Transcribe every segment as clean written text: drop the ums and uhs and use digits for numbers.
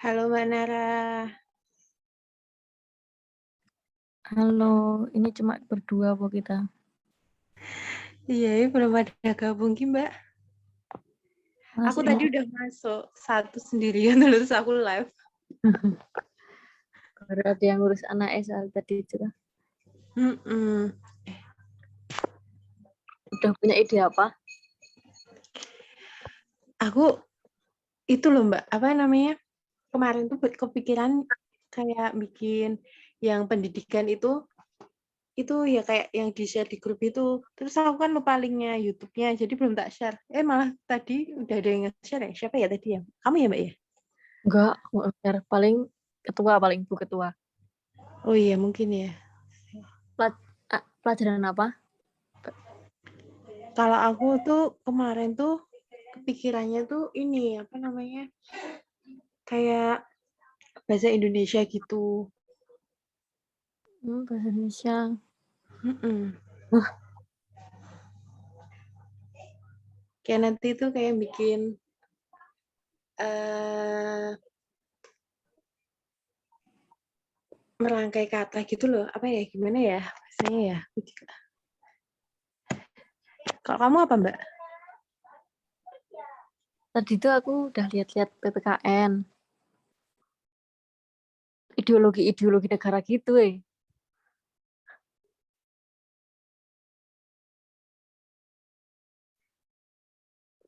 Halo Mbak Nara. Halo, ini cuma berdua kok kita. Iya, ya, belum ada gabung Ki, Mbak. Aku Masih tadi udah masuk satu sendirian terus aku live. baru ada yang ngurus anak soal tadi itu. Mm-mm. Udah punya ide apa? Aku itu loh Mbak, apa namanya? Kemarin tuh kepikiran kayak bikin yang pendidikan itu ya kayak yang di-share di grup itu. Terus aku kan lupa linknya YouTube-nya, jadi belum tak share. Malah tadi udah ada yang nge-share ya. Siapa ya tadi ya? Kamu ya Mbak ya? Enggak, aku nge-share. Paling paling bu ketua. Oh iya, mungkin ya. Pelajaran apa? Kalau aku tuh kemarin tuh kepikirannya tuh ini apa namanya? Kayak bahasa Indonesia gitu. Bahasa Indonesia. Mm-mm. Wah, Kayak nanti tuh kayak bikin eh merangkai kata gitu loh. Apa ya? Gimana ya? Bahasanya ya. Kalau kamu apa Mbak? tadi tuh aku udah lihat-lihat PPKN. Ideologi negara gitu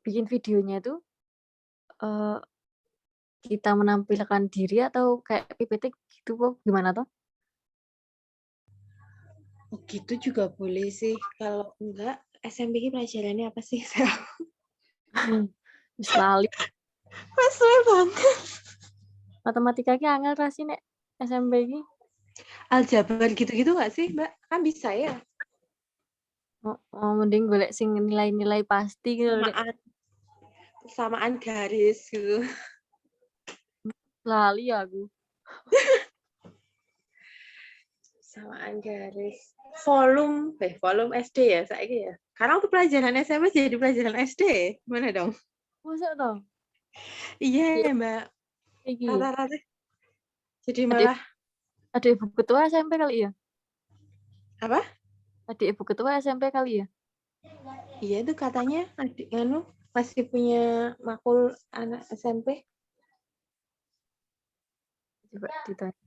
Bikin videonya tuh kita menampilkan diri atau kayak PPT gitu kok gimana toh? Oh, gitu juga boleh sih. Kalau enggak, SMP ini pelajarannya apa sih? Wis lali. Mas banget. Matematika ki angel ra sih nek SMP ki. Aljabar gitu-gitu nggak sih Mbak? Kan bisa ya. Mending golek sing nilai-nilai pasti gitu nek. Samaan garis gitu. Lali aku. Samaan garis. Volume SD ya saya ya. Karena untuk pelajaran SMP jadi pelajaran SD. Gimana dong? Masa toh? Iya Ya, Mbak. iki. Rata-rata jadi Adik, malah adik ibu ketua SMP kali ya? apa? Adik ibu ketua SMP kali ya? Iya itu katanya adik masih punya makul anak SMP. Coba ditanya.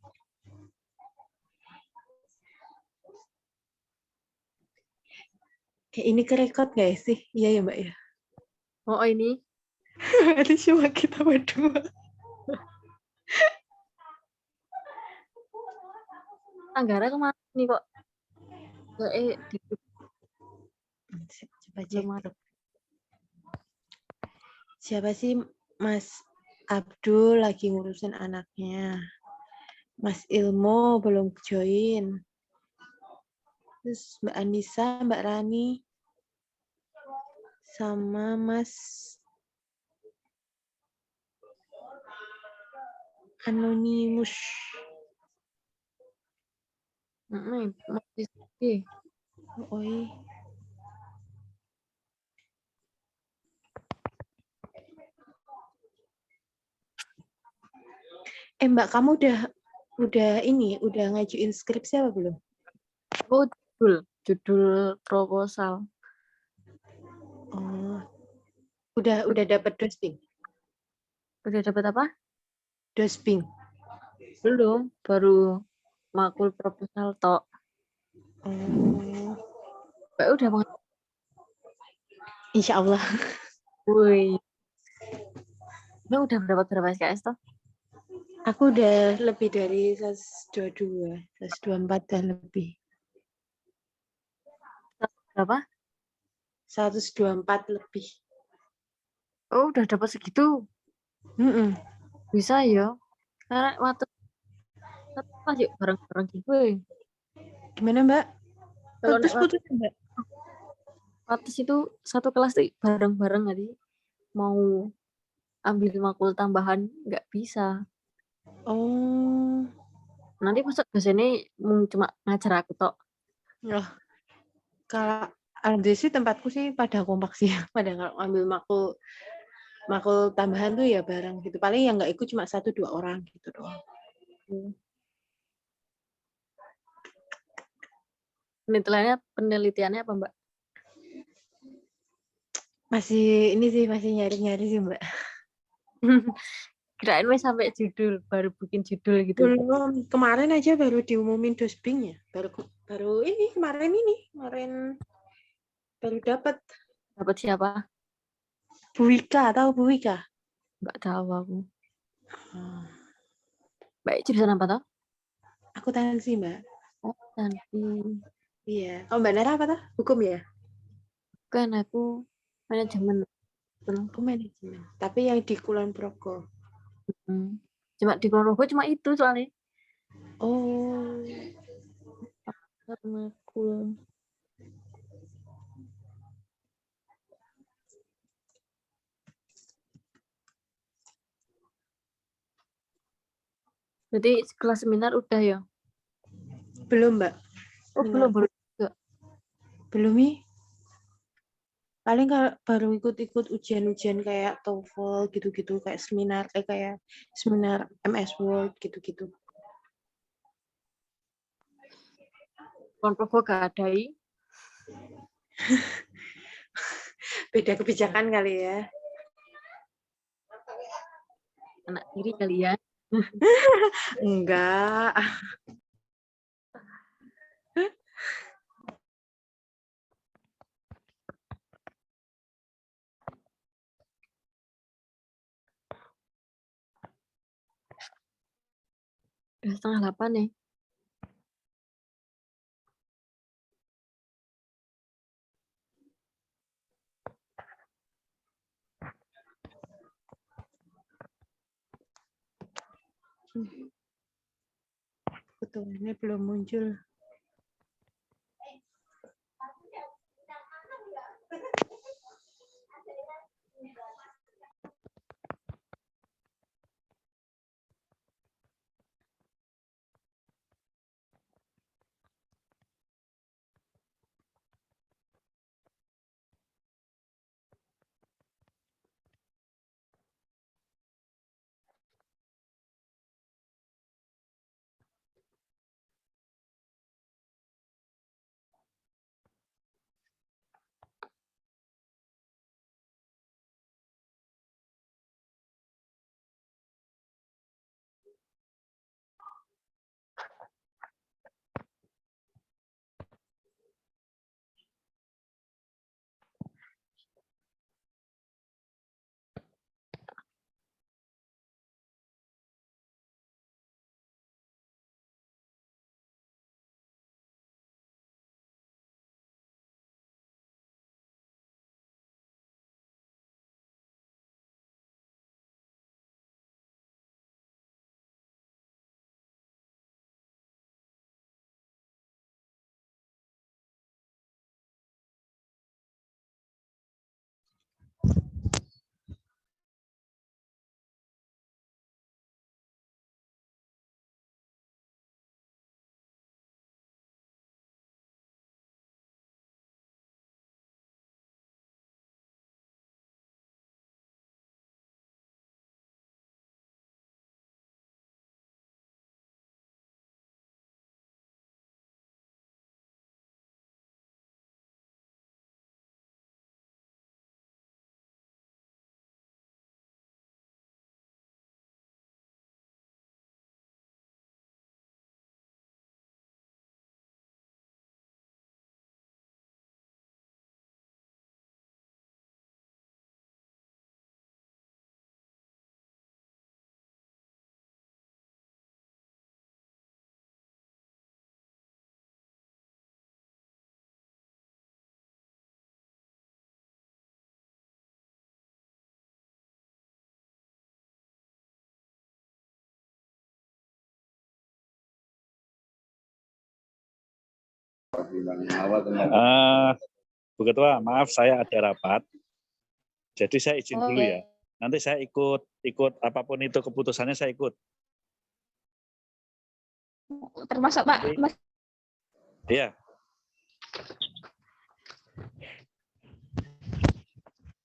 Kayak ini kerekod gak sih? Iya ya Mbak ya. Oh ini Ada cuma kita berdua. Anggara kemana nih kok? Di Coba cek belum ada. grup. Siapa sih Mas Abdul lagi ngurusin anaknya. Mas Ilmo belum join. Terus Mbak Anissa, Mbak Rani, sama Mas Anonymous. Masih sedih. Oh, iya. Mbak, kamu udah ngajuin skripsi apa belum? Oh judul proposal. Oh, udah dapat dosping. Udah dapat apa? Dosping. Belum, baru makul proposal tok. Oh, Mbak udah mau. insya Allah. Woi, Mbak udah berapa SKS toh? Aku udah lebih dari 122, 124 dan lebih. Berapa? 124 lebih. Oh, udah dapat segitu. Mm-mm. Bisa ya. Karena waktu pas yuk bareng-bareng gitu. Gimana Mbak? Kalau nek Putus-putus Mbak? wates itu satu kelas tuh bareng-bareng tadi mau ambil makul tambahan nggak bisa. Oh, Nanti masuk dosennya cuma ngajar aku tok. oh. Kalau alhamdulillah sih tempatku sih pada kompak sih, pada ngambil makul makul tambahan tuh ya bareng gitu. Paling yang nggak ikut cuma 1-2 orang gitu doang. Penelitiannya apa, Mbak? Masih ini sih, masih nyari-nyari sih, Mbak. Kirain wes sampai judul, baru bikin judul gitu. Belum, kemarin aja baru diumumin dosbingnya. Baru ini, kemarin baru dapat. Dapat siapa? Bu Wika, tahu Bu Wika? Nggak tahu aku. Mbak jurusan apa toh? Aku Tansi, Mbak. Oh, nanti. Iya. Oh, Mbak Nara apa tuh? Hukum ya? Kan aku manajemen. Aku manajemen. Tapi yang di Kulon Progo. Cuma di Ponorogo cuma itu soalnya. Oh. Karena cool. Berarti kelas seminar udah ya? Belum, Mbak. Oh, belum juga. Belum nih. Paling kalau baru ikut-ikut ujian-ujian kayak TOEFL gitu-gitu, kayak seminar MS Word gitu-gitu. Ponorogo gak ada. Beda kebijakan kali ya. Anak kiri kali ya. Enggak. Udah 7:30 nih. Ketuanya belum muncul. Bu Ketua, maaf saya ada rapat. Jadi saya izin dulu ya. Nanti saya ikut apapun itu keputusannya saya ikut. Termasuk Pak Mas. Iya.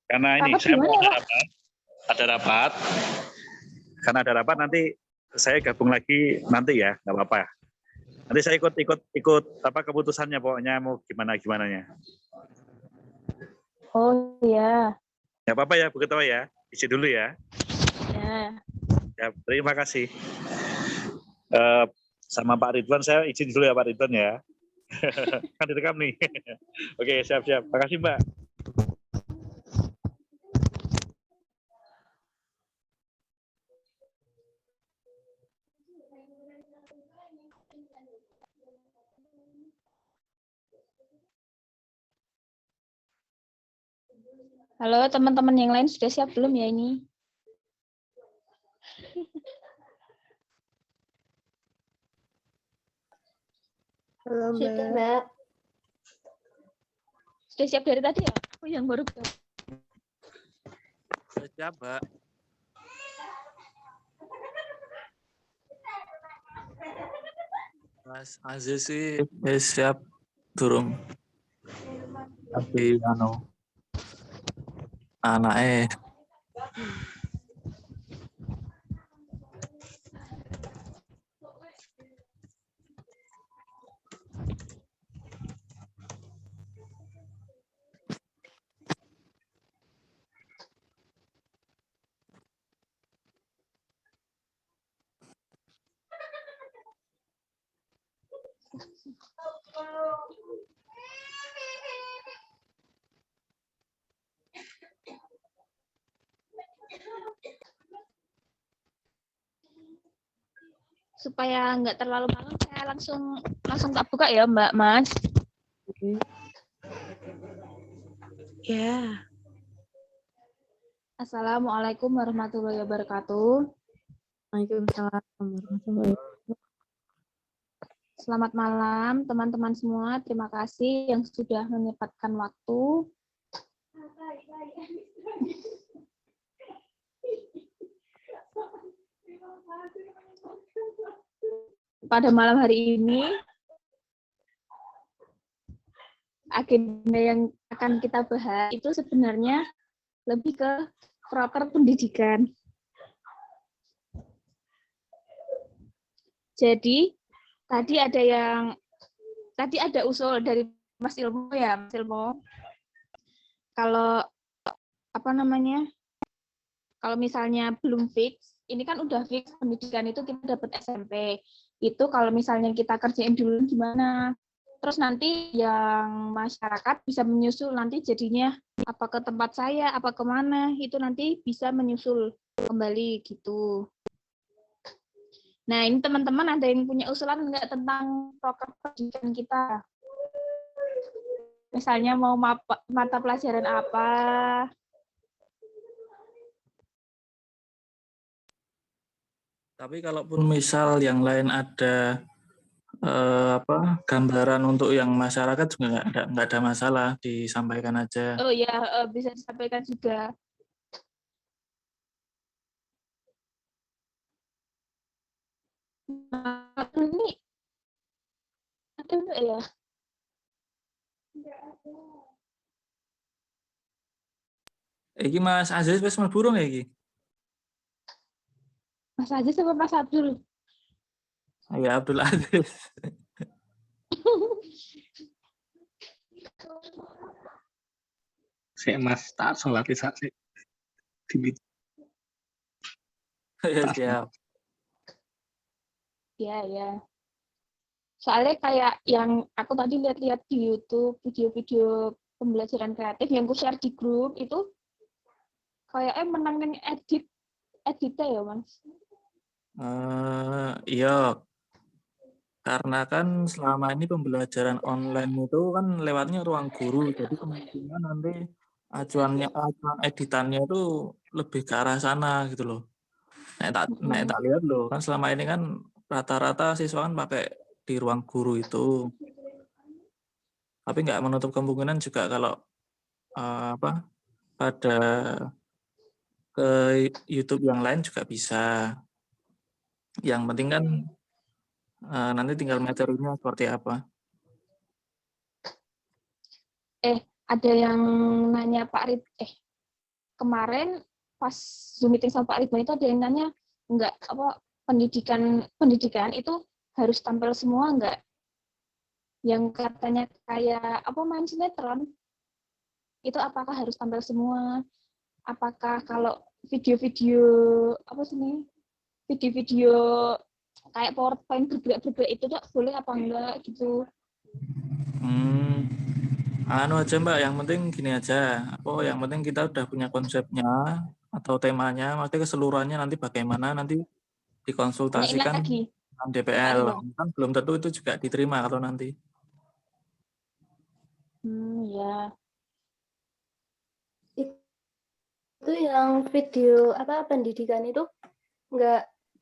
Karena ini Rapat saya mau gimana, ada Pak? rapat. ada rapat. Karena ada rapat nanti saya gabung lagi nanti ya, nggak apa-apa. Nanti saya ikut apa keputusannya pokoknya mau gimananya. Oh iya. Nggak apa-apa ya Bu Ketua ya, isi dulu ya. Ya. Ya, terima kasih. Sama Pak Ridwan saya izin dulu ya Pak Ridwan ya. Kan direkam nih. Oke, siap-siap. Makasih Mbak. Halo teman-teman yang lain sudah siap belum ya ini? Halo Sudah, Mbak. Mbak. Sudah siap dari tadi ya? Aku yang baru buka. Siap, Mbak. Mas Aziz sih siap turun. Tapi anaknya Supaya nggak terlalu malam, saya langsung tak buka ya Mbak Mas. Oke. Ya, Assalamualaikum warahmatullahi wabarakatuh. Waalaikumsalam warahmatullahi wabarakatuh. Selamat malam teman-teman semua. Terima kasih yang sudah menyempatkan waktu. Pada malam hari ini, agenda yang akan kita bahas itu sebenarnya lebih ke proker pendidikan. Jadi, tadi ada usul dari Mas Ilmo ya, Mas Ilmo. Kalau kalau misalnya belum fix, ini kan udah fix pendidikan itu kita dapat SMP. Itu kalau misalnya kita kerjain dulu gimana? Terus nanti yang masyarakat bisa menyusul nanti jadinya apa ke tempat saya, apa kemana, itu nanti bisa menyusul kembali gitu. Nah ini teman-teman ada yang punya usulan nggak tentang program pendidikan kita? Misalnya mau mata pelajaran apa? tapi kalaupun misal yang lain ada gambaran untuk yang masyarakat juga nggak ada masalah, disampaikan aja. Oh ya, bisa disampaikan juga. Nah, ini ada nggak ya? Iki Mas Aziz wis mlebu ya iki? Mas Aziz sama Mas Abdul? Ya Abdul Aziz. Sik Mas, tak sholat isya sik. Ya siap. Ya. Soalnya kayak yang aku tadi lihat-lihat di YouTube, video-video pembelajaran kreatif yang aku share di grup itu kayaknya menangin editnya ya, Mas. Iya, karena kan selama ini pembelajaran online itu kan lewatnya ruang guru, jadi kemungkinan nanti acuan editannya itu lebih ke arah sana gitu loh. Nek tak lihat loh, kan selama ini kan rata-rata siswa kan pakai di ruang guru itu. Tapi nggak menutup kemungkinan juga kalau pada ke YouTube yang lain juga bisa. Yang penting kan nanti tinggal materinya seperti apa. Ada yang nanya Pak Rid, kemarin pas Zoom meeting sama Pak Ridwan itu ada yang nanya enggak apa pendidikan itu harus tampil semua enggak? Yang katanya kayak apa main sinetron itu apakah harus tampil semua? Apakah kalau video-video apa sih nih? Video-video kayak PowerPoint bergerak-bergerak itu enggak boleh apa enggak gitu? Anu aja Mbak, yang penting gini aja. Yang penting kita udah punya konsepnya atau temanya, maksudnya keseluruhannya nanti bagaimana nanti Tanyain dikonsultasikan lagi dengan Pak DPL. Ridwan. Kan belum tentu itu juga diterima kalau nanti. Ya. Itu yang video apa pendidikan itu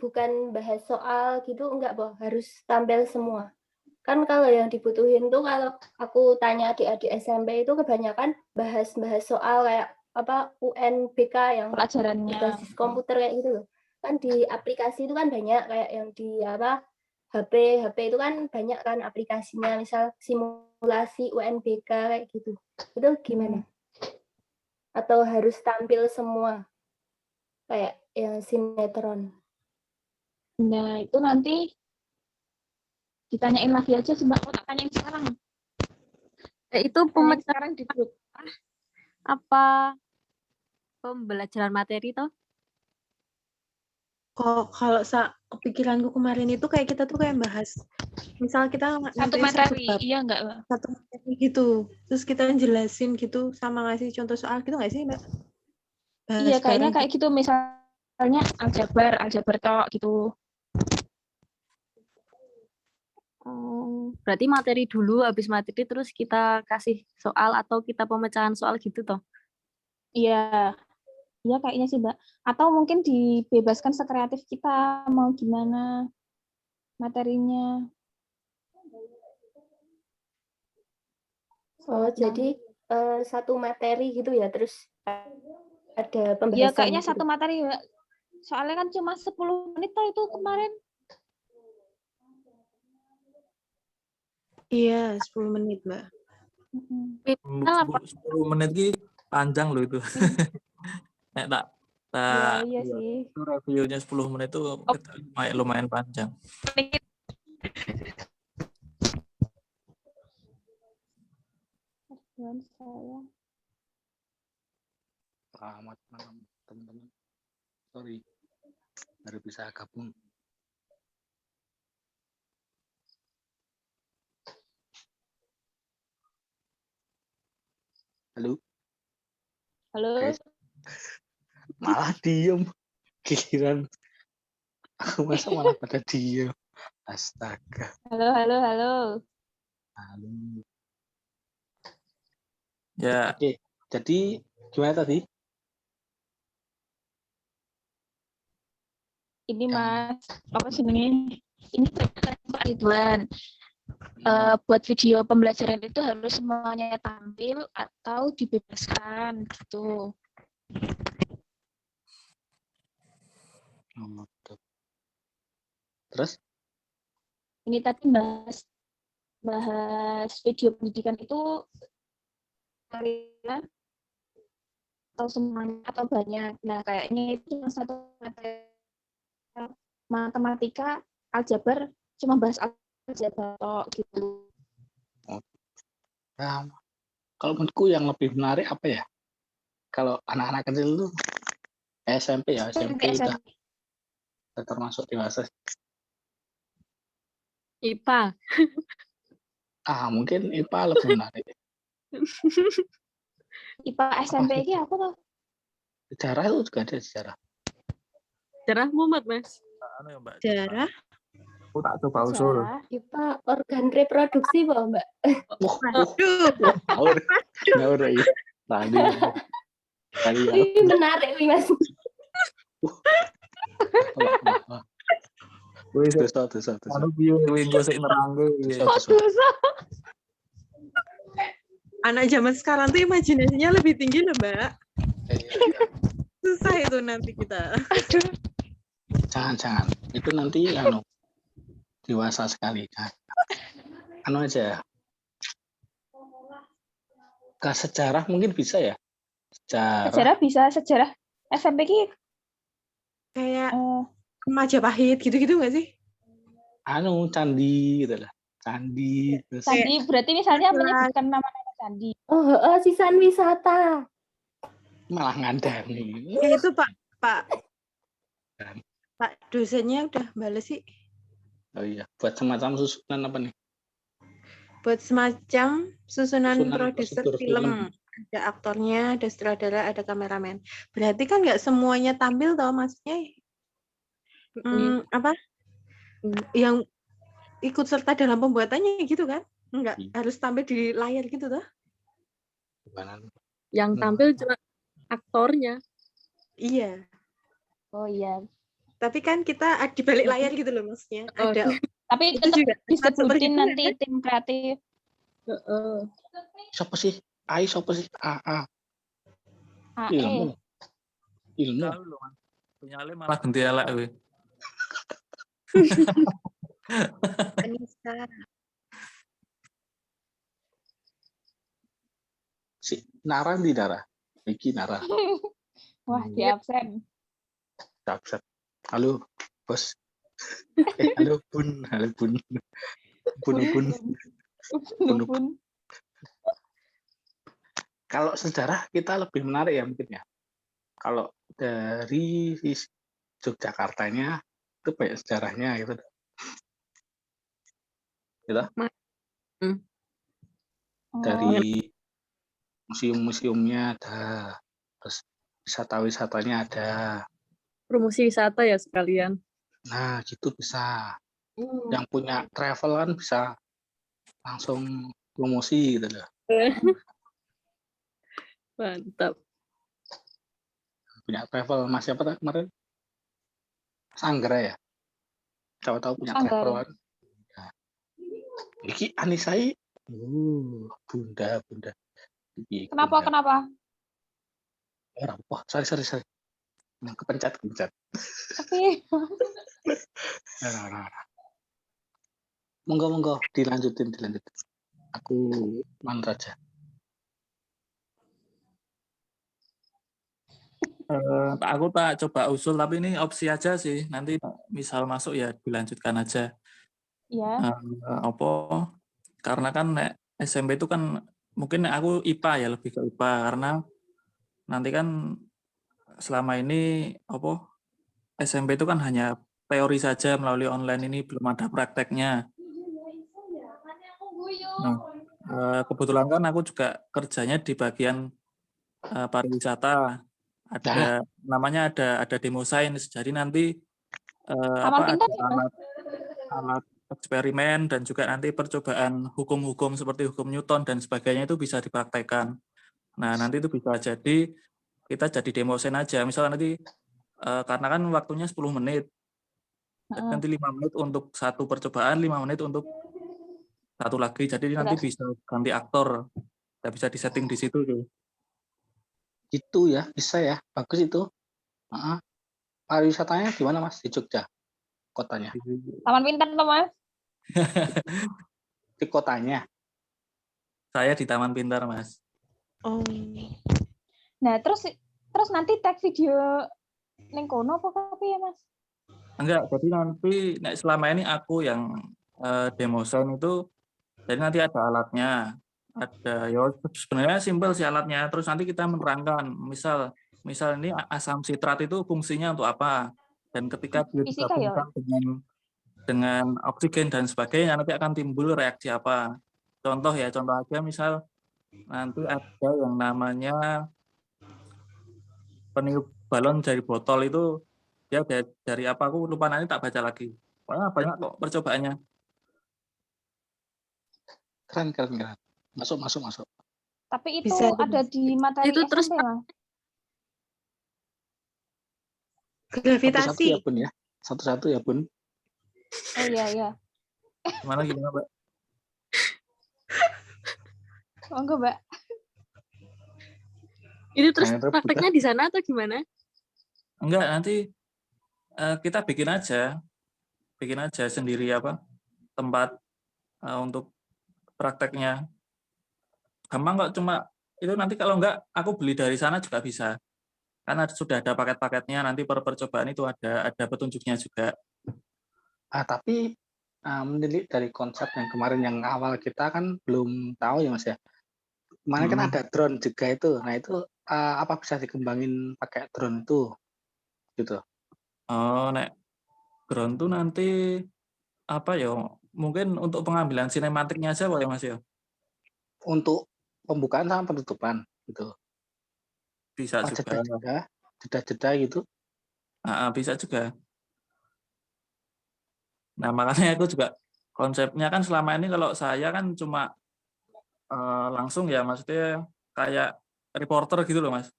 bukan bahas soal gitu, enggak boh, harus tampil semua. Kan kalau yang dibutuhin tuh kalau aku tanya adik-adik SMP itu kebanyakan bahas soal kayak apa UNBK yang Pelajarannya. berbasis komputer kayak gitu loh. Kan di aplikasi itu kan banyak kayak yang di apa HP itu kan banyak kan aplikasinya, misal simulasi UNBK kayak gitu. Itu gimana? Atau harus tampil semua kayak yang sinetron? Nah, itu nanti ditanyain lagi aja sih Mbak. Tak tanyain sekarang. Itu Tanyain pemecahan sekarang di grup. apa pembelajaran materi toh? Kok kalau kepikiranku kemarin itu kayak kita tuh kayak bahas, misal kita Satu nanti materi, bab, iya enggak Mbak? satu materi gitu, terus kita jelasin gitu sama ngasih contoh soal gitu nggak sih Mbak? Bahas Iya, kayaknya bareng kayak gitu. Misalnya aljabar tok gitu. Berarti materi dulu, habis materi terus kita kasih soal atau kita pemecahan soal gitu toh? Iya. Iya kayaknya sih Mbak. Atau mungkin dibebaskan sekreatif kita mau gimana materinya. Jadi satu materi gitu ya, terus ada pembahasan. Iya kayaknya gitu. satu materi Mbak. Soalnya kan cuma 10 menit toh itu kemarin. Iya 10 menit Mbak. 10 menit ini panjang loh itu. tak Iya sih. itu reviewnya 10 menit itu lumayan panjang. Selamat malam teman-teman. Sorry, baru bisa gabung. Halo. Halo. Guys. Malah diem. Giliran aku masa malah pada diem. Astaga. Halo. Ya. Oke, jadi gimana tadi? Ini Mas, apa sih ini? Ini Pak Ridwan. Buat video pembelajaran itu harus semuanya tampil atau dibebaskan gitu. Terus? Ini tadi bahas video pendidikan itu atau semuanya atau banyak. Nah kayaknya itu cuma satu materi matematika, aljabar, cuma bahas aljabar gitu. Nah, kalau menurutku yang lebih menarik apa ya? Kalau anak-anak kecil itu SMP ya, SMP udah termasuk dewasa. IPA. Mungkin IPA lebih menarik. IPA SMP ini apa tuh? Sejarah itu juga ada sejarah. Sejarah Muhammad Mas. Sejarah. Aku tak coba usul. IPA organ reproduksi Mbak. Ngawur ya. Tadi ya. Ini menarik nih Mas. Dosa. Anu piye gue sik nerangke. Dosa. Anak zaman sekarang tuh imajinasinya lebih tinggi loh Mbak. Susah itu nanti kita. Jangan. Itu nanti dewasa sekali. Aja. Ke sejarah mungkin bisa ya. Sejarah bisa, sejarah SMP ki Kayak oh, Majapahit gitu-gitu nggak sih? Anu candi gitu lah. Candi terus candi berarti misalnya Kelas. menyebutkan nama-nama candi. Oh, heeh, sisan wisata. malah ngandani. Ya itu Pak dosennya udah bales sih. Oh iya, buat semacam susunan apa nih? Buat semacam susunan Susunan produser prosedur film. Ada aktornya, ada sutradara, ada kameramen. Berarti kan nggak semuanya tampil toh, maksudnya apa? Yang ikut serta dalam pembuatannya gitu kan? Enggak, harus tampil di layar gitu toh? Gimana? Yang tampil cuma aktornya. Iya. Oh iya. Tapi kan kita di balik layar gitu loh maksudnya. Oh, Ada Tapi itu tetap juga termasuk disebutin perhitungan, nanti kan? tim kreatif. Siapa sih? Ai siapa sih? AE. Ilmu. Tahu loh, Mas. Sinyalnya malah ganti elek we. Anissa. Si Nara di Nara. Iki Nara. Wah, di absen. Absen. Halo, bos. Halo bun. Halo bun. Bun. Bun. Kalau sejarah kita lebih menarik ya mungkin ya. Kalau dari Yogyakartanya itu banyak sejarahnya gitu. Gitu. Dari museum-museumnya ada, terus wisata-wisatanya ada. Promosi wisata ya sekalian. Nah, gitu bisa. Yang punya travel kan bisa langsung promosi gitu loh. Mantap. Punya travel Mas siapa kemarin? Sanggara ya? Siapa tahu punya Sanggara. travel kan? Ya. Iki Anisai. Bunda. Iki, Kenapa? Wah, sorry. Kepencet. Tapi Nah. Monggo dilanjutin. Aku manut aja. Aku tak coba usul, tapi ini opsi aja sih. Nanti misal masuk ya dilanjutkan aja. ya. Karena kan SMP itu kan mungkin aku IPA ya, lebih ke IPA karena nanti kan selama ini SMP itu kan hanya teori saja melalui online, ini belum ada prakteknya. Nah, kebetulan kan aku juga kerjanya di bagian pariwisata. Namanya ada demo sains. Jadi nanti Taman Pintar ada alat eksperimen dan juga nanti percobaan hukum-hukum seperti hukum Newton dan sebagainya itu bisa dipraktekkan. Nah, nanti itu bisa jadi kita jadi demo sains aja. Misalnya nanti karena kan waktunya 10 menit. Nanti 5 menit untuk satu percobaan, 5 menit untuk satu lagi. Jadi nanti bisa ganti aktor. Bisa disetting di situ tuh. Itu ya, bisa ya. Bagus itu. Pariwisatanya di mana Mas? Di Jogja kotanya. Taman Pintar tuh, Mas. Di kotanya. Saya di Taman Pintar, Mas. Oh. Nah, terus nanti tag video ning kono apa ya, Mas? Enggak, jadi nanti selama ini aku yang demo sound itu, jadi nanti ada alatnya, ada ya sebenarnya simpel sih alatnya. Terus nanti kita menerangkan, misal ini asam sitrat itu fungsinya untuk apa, dan ketika dia digabungkan dengan oksigen dan sebagainya, nanti akan timbul reaksi apa. Contoh aja misal nanti ada yang namanya peniup balon dari botol itu. Ya dari apa aku lupa, nanti tak baca lagi. Banyak kok percobaannya. Keren. Masuk. Tapi itu bisa, ada di materi itu terus SMP, Mas. Gravitasi. Satu-satu ya, Bun. Oh iya. Gimana, Mbak? Monggo, Mbak. Itu terus prakteknya di sana atau gimana? Enggak, nanti kita bikin aja sendiri tempat untuk prakteknya. Gampang kok, cuma itu nanti kalau enggak aku beli dari sana juga bisa. karena sudah ada paket-paketnya, nanti per percobaan itu ada petunjuknya juga. Tapi menilik dari konsep yang kemarin yang awal kita kan belum tahu ya Mas ya. Kemarin kan ada drone juga itu. Nah itu apa bisa dikembangin pakai drone itu gitu. Oh, nek drone tuh nanti apa ya? Mungkin untuk pengambilan sinematiknya aja Pak ya Mas ya. Untuk pembukaan sama penutupan gitu. Bisa juga. Jeda-jeda gitu. Bisa juga. Nah, makanya aku juga konsepnya kan selama ini kalau saya kan cuma langsung ya, maksudnya kayak reporter gitu loh Mas.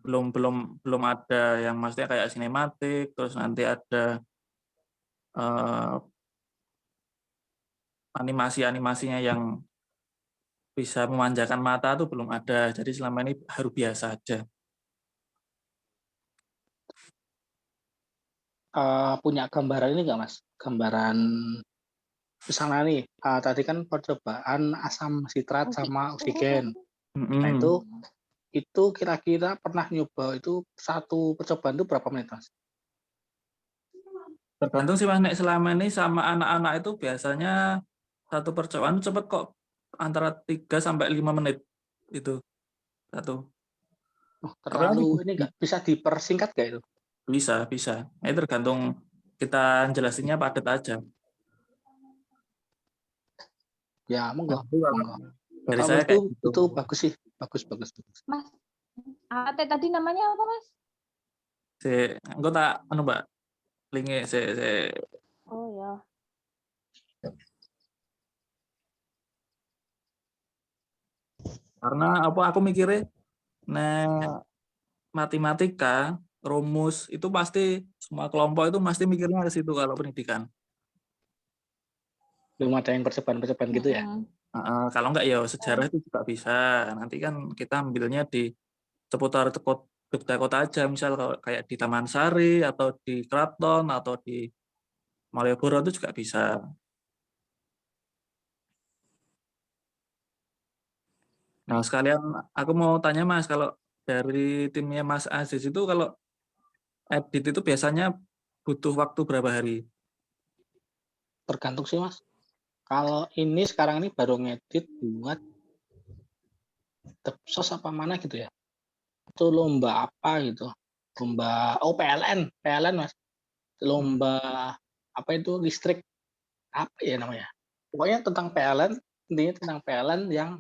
Belum ada yang maksudnya kayak sinematik, terus nanti ada animasi-animasinya yang bisa memanjakan mata tuh belum ada. Jadi selama ini harus biasa aja. Punya gambaran ini nggak Mas? Gambaran misalnya nih, tadi kan percobaan asam sitrat sama oksigen. Nah itu kira-kira pernah nyoba itu satu percobaan itu berapa menit Mas? Tergantung sih Mas, nek selama ini sama anak-anak itu biasanya satu percobaan cepet kok, antara 3 sampai 5 menit itu satu. Terlalu ini nggak bisa dipersingkat nggak itu? Bisa. Ini tergantung kita jelasinnya padat aja. Ya, monggo. Dari saya kayak gitu. Itu bagus sih, bagus. Mas, tadi namanya apa Mas? Engko tak Mbak. Linke Oh ya. Karena aku mikirnya matematika, rumus itu pasti semua kelompok itu pasti mikirnya ke situ kalau pendidikan. Belum ada yang percobaan gitu ya? Kalau enggak ya sejarah itu juga bisa. Nanti kan kita ambilnya di seputar kota aja, misal kayak di Taman Sari atau di Keraton atau di Malioboro itu juga bisa. Nah, sekalian aku mau tanya Mas, kalau dari timnya Mas Aziz itu kalau edit itu biasanya butuh waktu berapa hari? Tergantung sih Mas. Kalau ini sekarang ini baru ngedit buat Depsos apa mana gitu ya. Itu lomba apa gitu. Lomba PLN Mas. Lomba apa itu listrik apa ya namanya. Pokoknya tentang PLN, intinya tentang PLN yang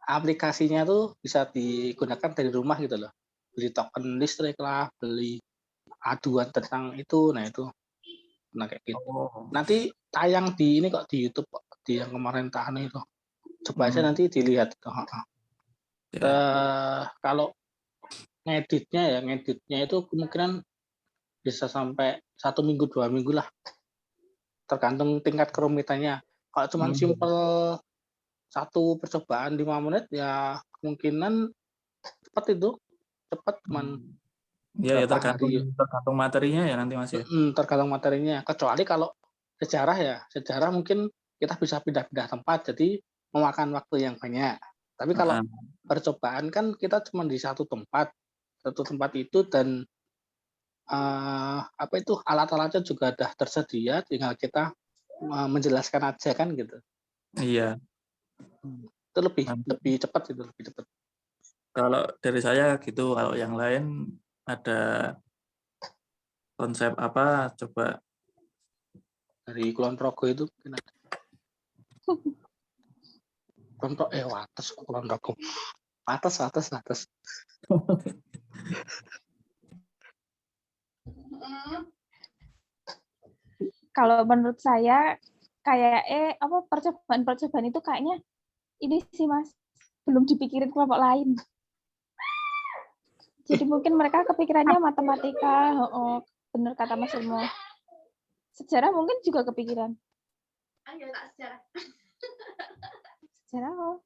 aplikasinya tuh bisa digunakan dari rumah gitu loh. Beli token listrik lah, beli aduan tentang itu, nah itu. Nah kayak gitu. Nanti tayang di ini kok di YouTube kok, di yang kemarin tahan itu. Coba aja nanti dilihat. Kalau ngeditnya itu kemungkinan bisa sampai 1 minggu 2 minggu lah. Tergantung tingkat kerumitannya. Kalau cuma simple satu percobaan 5 menit ya kemungkinan cepat cuman ya tergantung materinya ya nanti Mas ya. Tergantung materinya, kecuali kalau sejarah mungkin kita bisa pindah-pindah tempat jadi memakan waktu yang banyak. Tapi kalau percobaan kan kita cuma di satu tempat itu dan alat-alatnya juga udah tersedia, tinggal kita menjelaskan aja kan gitu. Iya. Itu lebih cepat itu, lebih cepat. Kalau dari saya gitu, kalau yang lain ada konsep apa coba dari Kulon Progo itu mungkin ada. Kulon Progo. Atas. Kalau menurut saya kayak percobaan itu kayaknya ini sih Mas, belum dipikirin kelompok lain. Jadi mungkin mereka kepikirannya matematika, bener kata Mas Ilmo. Sejarah mungkin juga kepikiran. Sejarah kok.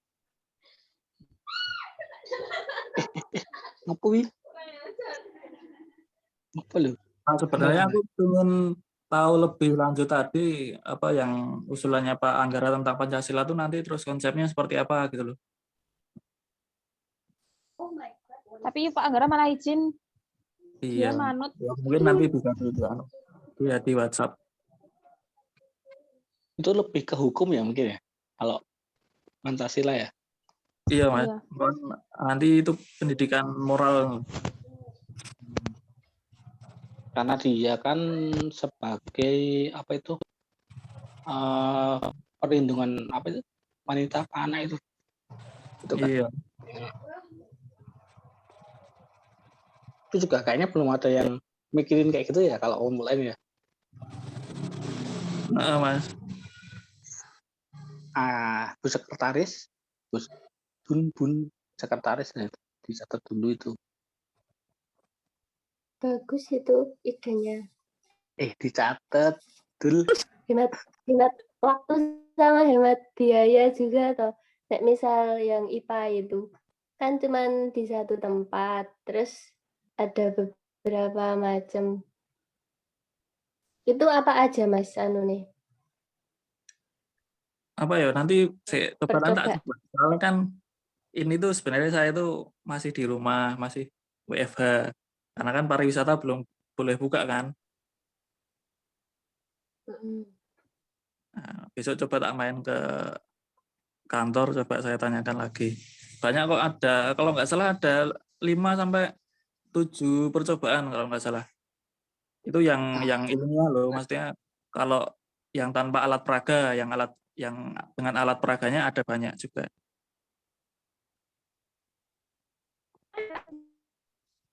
Apa lu? Sebenarnya aku ingin tahu lebih lanjut tadi apa yang usulannya Pak Anggara tentang Pancasila itu nanti terus konsepnya seperti apa gitu loh. Tapi Pak Anggara malah izin dia Iya. manut. Ya, mungkin nanti bisa di WhatsApp. Itu lebih ke hukum ya mungkin ya. Kalau Pancasila ya. Iya, Mas. Iya. Nanti itu pendidikan moral. Karena dia kan sebagai apa itu perlindungan apa itu wanita apa anak itu kan. Iya. Itu juga kayaknya belum ada yang mikirin kayak gitu ya kalau online ya. Nah, Mas. Bu sekretaris, bun sekretaris ya, dicatat dulu itu. Bagus itu idenya. Dicatat dulu. Hemat waktu sama hemat biaya juga toh. Kayak misal yang IPA itu kan cuman di satu tempat, terus ada beberapa macam. Itu apa aja Mas anu nih? Apa ya, nanti saya coba Percoba. coba. Soalnya kan ini tuh sebenarnya saya tuh masih di rumah, masih WFH. Karena kan pariwisata belum boleh buka kan. Nah, besok coba tak main ke kantor, coba saya tanyakan lagi. Banyak kok ada, kalau nggak salah ada 5-7 percobaan kalau nggak salah. Itu yang ilmiah loh, maksudnya kalau yang tanpa alat peraga, yang dengan alat peraganya ada banyak juga.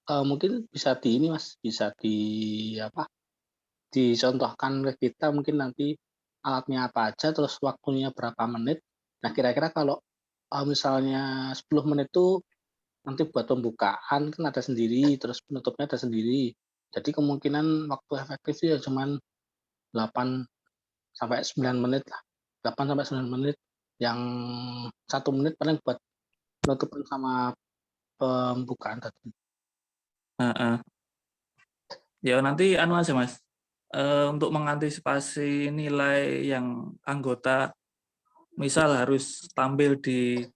Mungkin bisa di ini Mas, bisa dicontohkan ke kita mungkin nanti alatnya apa aja, terus waktunya berapa menit. Nah kira-kira kalau misalnya 10 menit itu nanti buat pembukaan kan ada sendiri, terus penutupnya ada sendiri. Jadi kemungkinan waktu efektif ya cuman 8-9 menit lah. 8-9 menit. Yang 1 menit paling buat penutupan sama pembukaan tadi. Ya nanti anu aja Mas, untuk mengantisipasi nilai yang anggota misal harus tampil di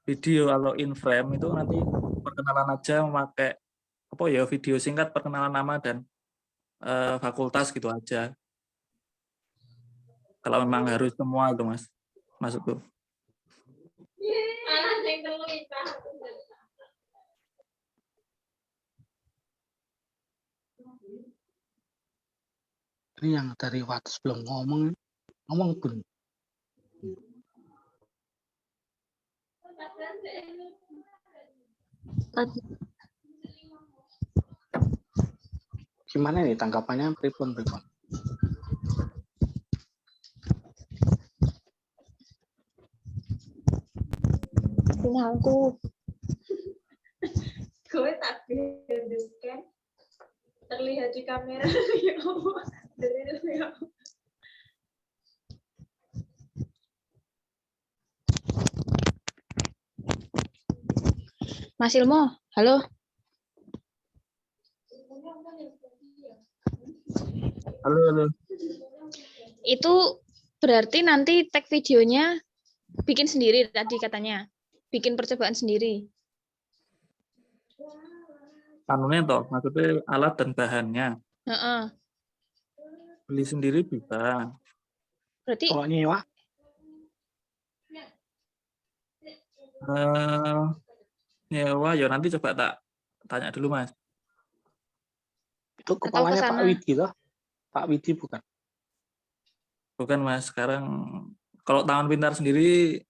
video atau in frame itu nanti perkenalan aja memakai apa ya, video singkat perkenalan nama dan fakultas gitu aja. Kalau memang harus semua itu Mas, maksudku. Ini yang dari WhatsApp belum ngomong pun. Gimana nih tanggapannya pripun? Sinyalku. Gue tak kan terlihat di kamera. Ya Allah. Mas Ilmo, halo. Halo. Itu berarti nanti tag videonya bikin sendiri tadi katanya. Bikin percobaan sendiri. Anunya toh, maksudnya alat dan bahannya. Beli sendiri bisa. Berarti Kalau nyewa? Nyewa ya nanti coba tak tanya dulu Mas. Itu kepalanya Pak Widi loh. Pak Widi bukan? Bukan Mas, sekarang kalau Taman Pintar sendiri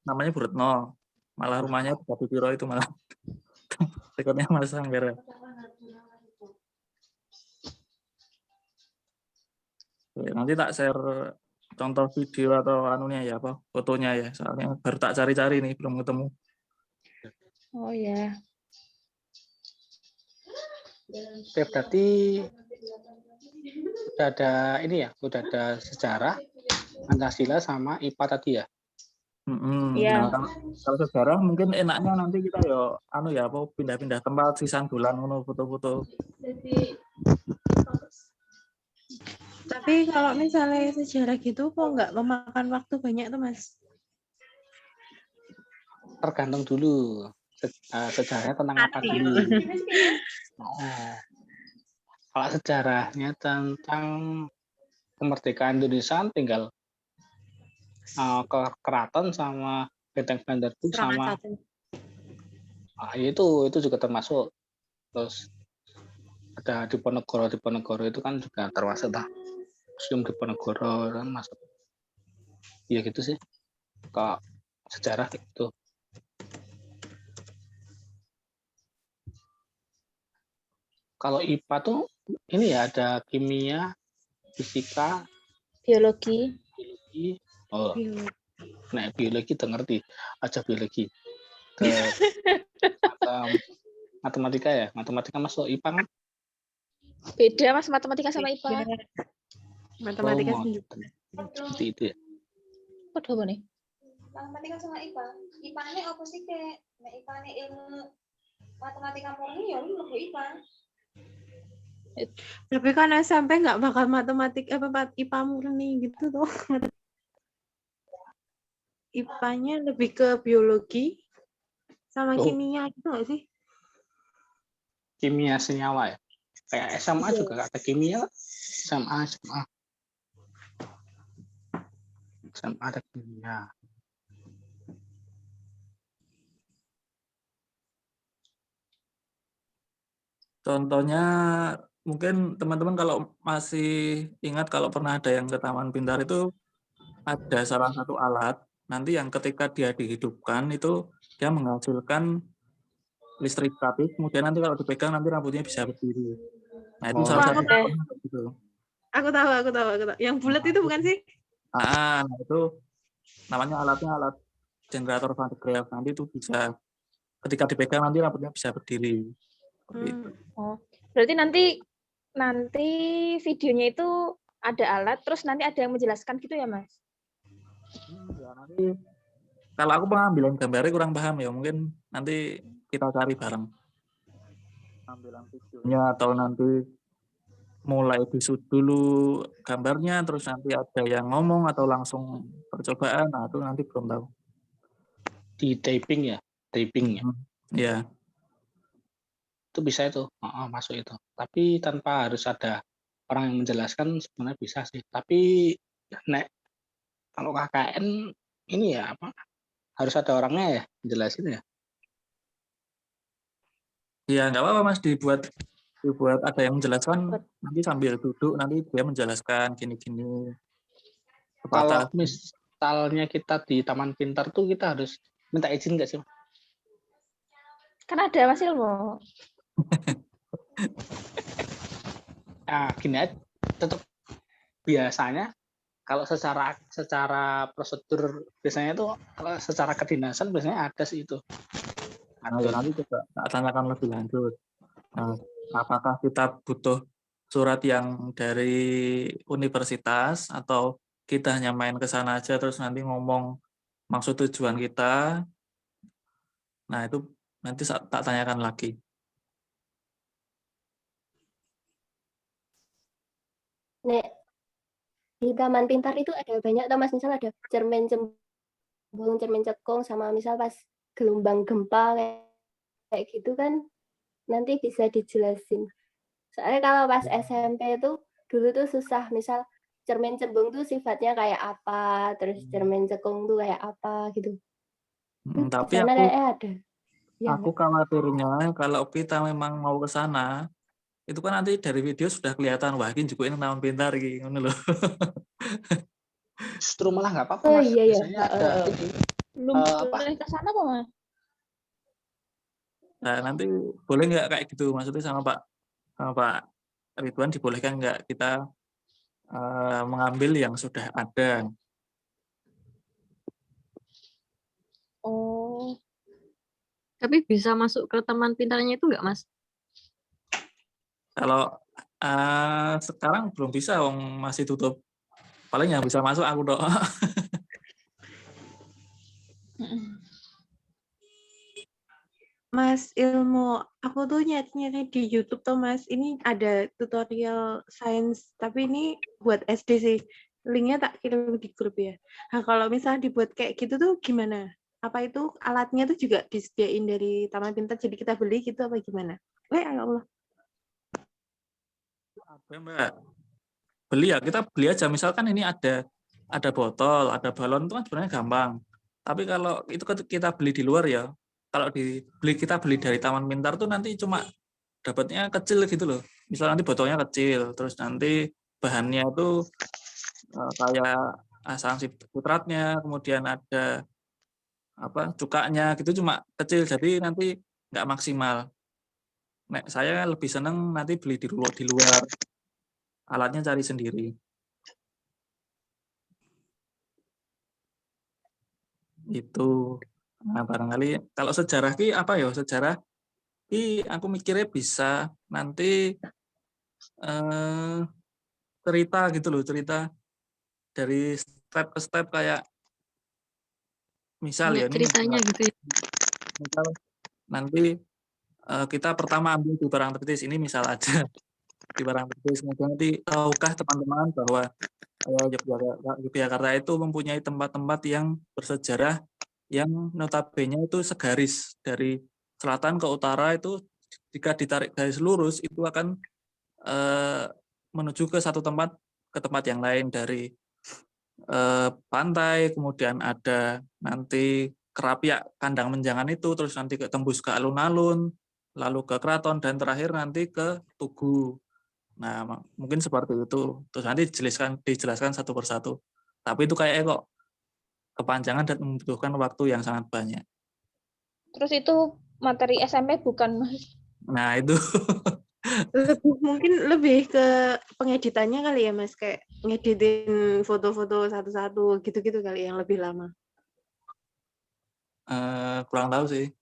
namanya Bu Retno. Malah rumahnya Bapak Piro itu malah. Rekodnya Mas Anggara. Nanti tak share contoh video atau anunya ya, apa fotonya ya. Soalnya baru tak cari-cari nih, belum ketemu. oh ya. Oke, berarti udah ada ini ya, udah ada sejarah Pancasila sama IPA tadi ya. Iya. Nah, kalau sejarah mungkin enaknya nanti kita ya apa pindah-pindah tempat sisan bulan ngono foto-foto. Tapi kalau misalnya sejarah gitu kok nggak memakan waktu banyak tuh Mas? Tergantung dulu. sejarahnya tentang apa Mati. dulu. Oh. Kalau sejarahnya tentang kemerdekaan Indonesia tinggal ke keraton sama Benteng Bandarbu sama Serangan itu juga termasuk. Terus ada Diponegoro itu kan juga termasuk lah. Museum Diponegoro kan masuk. Iya gitu sih. Kalau sejarah itu. Kalau IPA tuh ini ya ada kimia, fisika, Biologi. biologi. Oh, biologi. nah biologi udah ngerti. Aja biologi. Terus matematika ya. Matematika masuk IPA kan? Beda Mas matematika sama IPA. Beda. Matematika Oh, sendiri. seperti itu ya. Padha apa nih? Matematika sama IPA. IPA ini apa sih kayak IPA ini ilmu matematika murni ya lu lebih IPA. Tapi kan SMP nggak bakal matematik IPA murni gitu tuh. IPA-nya lebih ke biologi sama Oh. kimia gitu nggak sih? Kimia senyawa ya. Kayak SMA Iya. juga ada kimia. SMA ada kimia. Contohnya mungkin teman-teman kalau masih ingat kalau pernah ada yang ke Taman Pintar itu ada salah satu alat nanti yang ketika dia dihidupkan itu dia menghasilkan listrik statis, kemudian nanti kalau dipegang nanti rambutnya bisa berdiri. Nah itu Oh, salah aku satu tahu. contohnya gitu. Aku tahu. Yang bulat itu bukan sih? Nah itu namanya alatnya alat generator Van de Graaff. Nanti itu bisa ketika dipegang nanti rambutnya bisa berdiri. Seperti itu. Oh, berarti nanti videonya itu ada alat, terus nanti ada yang menjelaskan gitu ya, Mas? Ya, nanti kalau aku pengambilan gambarnya kurang paham ya, mungkin nanti kita cari bareng pengambilan videonya atau nanti mulai disut dulu gambarnya, terus nanti ada yang ngomong atau langsung percobaan, nah itu nanti belum tahu. Di taping ya. Ya. Itu bisa itu. Masuk itu. Tapi tanpa harus ada orang yang menjelaskan sebenarnya bisa sih. Tapi kalau KKN ini ya apa? Harus ada orangnya ya jelasin ya. Ya nggak apa-apa Mas, dibuat ada yang menjelaskan, nanti sambil duduk nanti dia menjelaskan gini-gini. Kalau misalnya kita di Taman Pintar tuh kita harus minta izin nggak sih? Kan ada Mas Ilmu. Nah, gini aja, tetap biasanya kalau secara prosedur biasanya tuh kalau secara kedinasan biasanya ada sih itu. Nah, ya nanti coba tak tanyakan lebih lanjut. Nah, apakah kita butuh surat yang dari universitas atau kita hanya main ke sana aja terus nanti ngomong maksud tujuan kita. Nah, itu nanti tak tanyakan lagi. Nek di Taman Pintar itu ada banyak atau Mas, misal ada cermin cembung, cermin cekung, sama misal pas gelombang gempa kayak gitu kan nanti bisa dijelasin. Soalnya kalau pas SMP itu dulu tuh susah, misal cermin cembung tuh sifatnya kayak apa, terus cermin cekung tuh kayak apa gitu. Tapi Sana kayaknya ada. Ya, aku khawatirnya kalau kita memang mau ke sana, itu kan nanti dari video sudah kelihatan, wah ini juga ini Taman Pintar gitu loh. Justru malah nggak apa-apa oh Mas. iya ya. Biasanya ada ini. Belum boleh ke sana kok, Mas? Nah, nanti boleh nggak kayak gitu? Maksudnya sama Pak Ridwan dibolehkan nggak kita mengambil yang sudah ada? Oh, Tapi bisa masuk ke Taman Pintarnya itu nggak, Mas? Kalau sekarang belum bisa, masih tutup. Paling yang bisa masuk aku doang. Mas Ilmu, aku tuh nyari di YouTube tuh Mas, ini ada tutorial sains, tapi ini buat SD sih. Linknya tak kirim di grup ya. Nah kalau misalnya dibuat kayak gitu tuh gimana? apa itu alatnya itu juga disediain dari Taman Pintar, jadi kita beli gitu apa gimana? Ya Allah. Ada, Mbak. Beli ya, kita beli aja. Misalkan ini ada botol, ada balon itu kan sebenarnya gampang. Tapi kalau itu kita beli di luar ya, kalau kita beli dari Taman Pintar tuh nanti cuma dapatnya kecil gitu loh. Misal nanti botolnya kecil, terus nanti bahannya itu kayak asam sitratnya, kemudian ada apa cukanya gitu cuma kecil, jadi nanti nggak maksimal. Nek saya lebih seneng nanti beli di luar, alatnya cari sendiri. Itu. Nah, barangkali kalau sejarah ki apa ya sejarah ki aku mikirnya bisa nanti cerita gitu loh, cerita dari step ke step kayak misal Banyak ya ini ceritanya gitu ya. misal nanti kita pertama ambil di Parangtritis ini misal aja di Parangtritis, kemudian nanti tahukah teman-teman bahwa Yogyakarta itu mempunyai tempat-tempat yang bersejarah yang notabene itu segaris dari selatan ke utara itu jika ditarik garis lurus itu akan menuju ke satu tempat ke tempat yang lain dari pantai, kemudian ada nanti Kerapiak Kandang Menjangan itu, terus nanti tembus ke alun-alun, lalu ke Keraton, dan terakhir nanti ke Tugu. Nah, mungkin seperti itu. Terus nanti dijelaskan satu persatu. Tapi itu kayaknya kok kepanjangan dan membutuhkan waktu yang sangat banyak. Terus itu materi SMP bukan, Mas? Nah, itu. Mungkin lebih ke pengeditannya kali ya Mas, kayak ngeditin foto-foto satu-satu gitu-gitu kali yang lebih lama. Kurang tahu sih.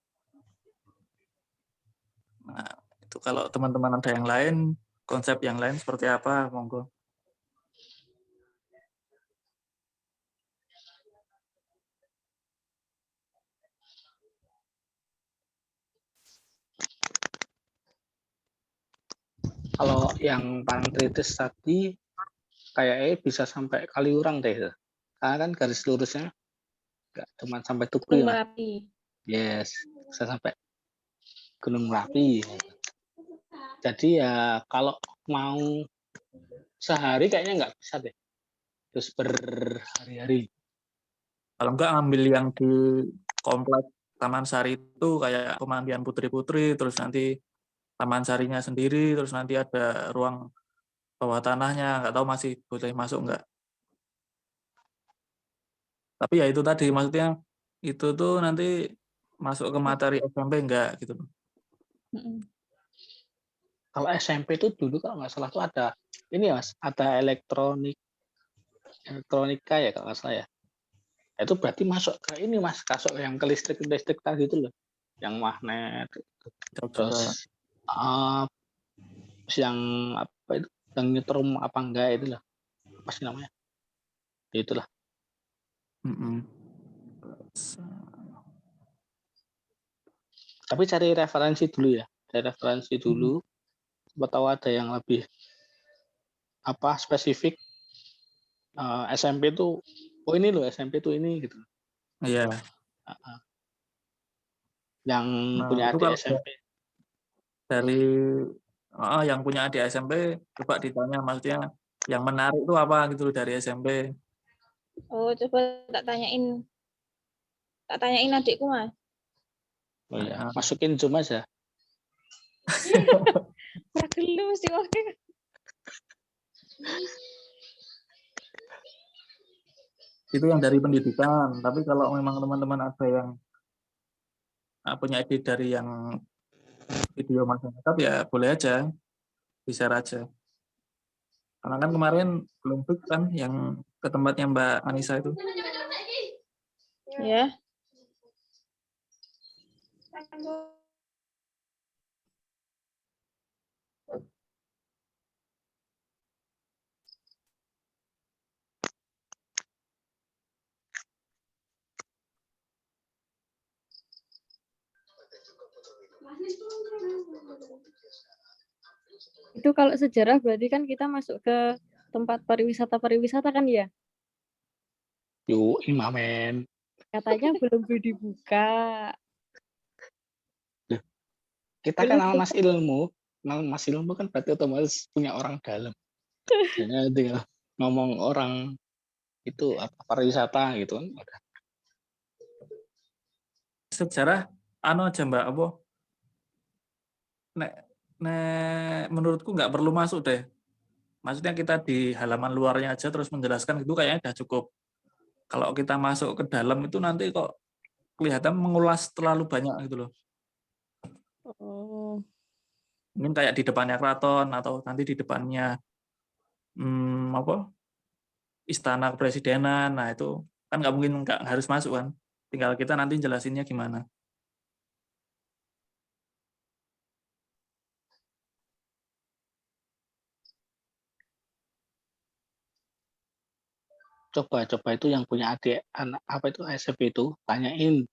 Nah, itu kalau teman-teman ada yang lain, konsep yang lain seperti apa, monggo. Kalau yang Parangtritis tadi kayaknya bisa sampai Kaliurang deh. Karena kan garis lurusnya nggak cuma sampai Tugu ya, Mas. Merapi. Yes, bisa sampai Gunung Merapi. Jadi ya kalau mau sehari kayaknya nggak bisa deh. Terus berhari-hari. Kalau enggak ambil yang di komplek Taman Sari itu kayak pemandian putri-putri, terus nanti Taman Sarinya sendiri, terus nanti ada ruang bawah tanahnya, nggak tahu masih boleh masuk nggak. Tapi ya itu tadi, maksudnya itu tuh nanti masuk ke materi SMP enggak gitu. Kalau SMP itu dulu kalau nggak salah tuh ada ini ya Mas, ada elektronika ya kalau nggak salah ya. Itu berarti masuk ke ini Mas, masuk yang ke listrik tadi itu loh, yang magnet, terus yang apa itu, yang nyetrum apa enggak itu lah, apa sih namanya? Ya itulah. Tapi cari referensi dulu ya, siapa tahu ada yang lebih apa spesifik. SMP itu, oh ini loh SMP itu ini gitu. Iya. Yang punya itu adik kalau SMP. dari yang punya adik SMP coba ditanya maksudnya yang menarik itu apa gitu dari SMP. Oh, coba tak tanyain adikku, Mas. Oh iya, masukin Zoom aja. Ragelu mesti wae. Itu yang dari pendidikan, tapi kalau memang teman-teman ada yang punya ide dari yang video masyarakat ya boleh aja, di-share aja. Karena kan kemarin belum fix kan yang ke tempatnya Mbak Anissa itu. Ya. Itu kalau sejarah berarti kan kita masuk ke tempat pariwisata kan ya? Yuk, Imamen. Katanya belum dibuka. Kita kan nama Mas Ilmu. Nama Mas Ilmu kan berarti otomatis punya orang dalam. Hanya tinggal ngomong orang itu apa pariwisata gitu kan. Sejarah anu aja Mbak apa? Nek menurutku nggak perlu masuk deh. Maksudnya kita di halaman luarnya aja terus menjelaskan itu kayaknya udah cukup. Kalau kita masuk ke dalam itu nanti kok kelihatan mengulas terlalu banyak gitu loh. Oh. Mungkin kayak di depannya keraton atau nanti di depannya apa? Istana Kepresidenan. Nah, itu kan nggak mungkin nggak harus masuk kan. Tinggal kita nanti jelasinnya gimana. Coba itu yang punya adik anak apa itu SMP itu tanyain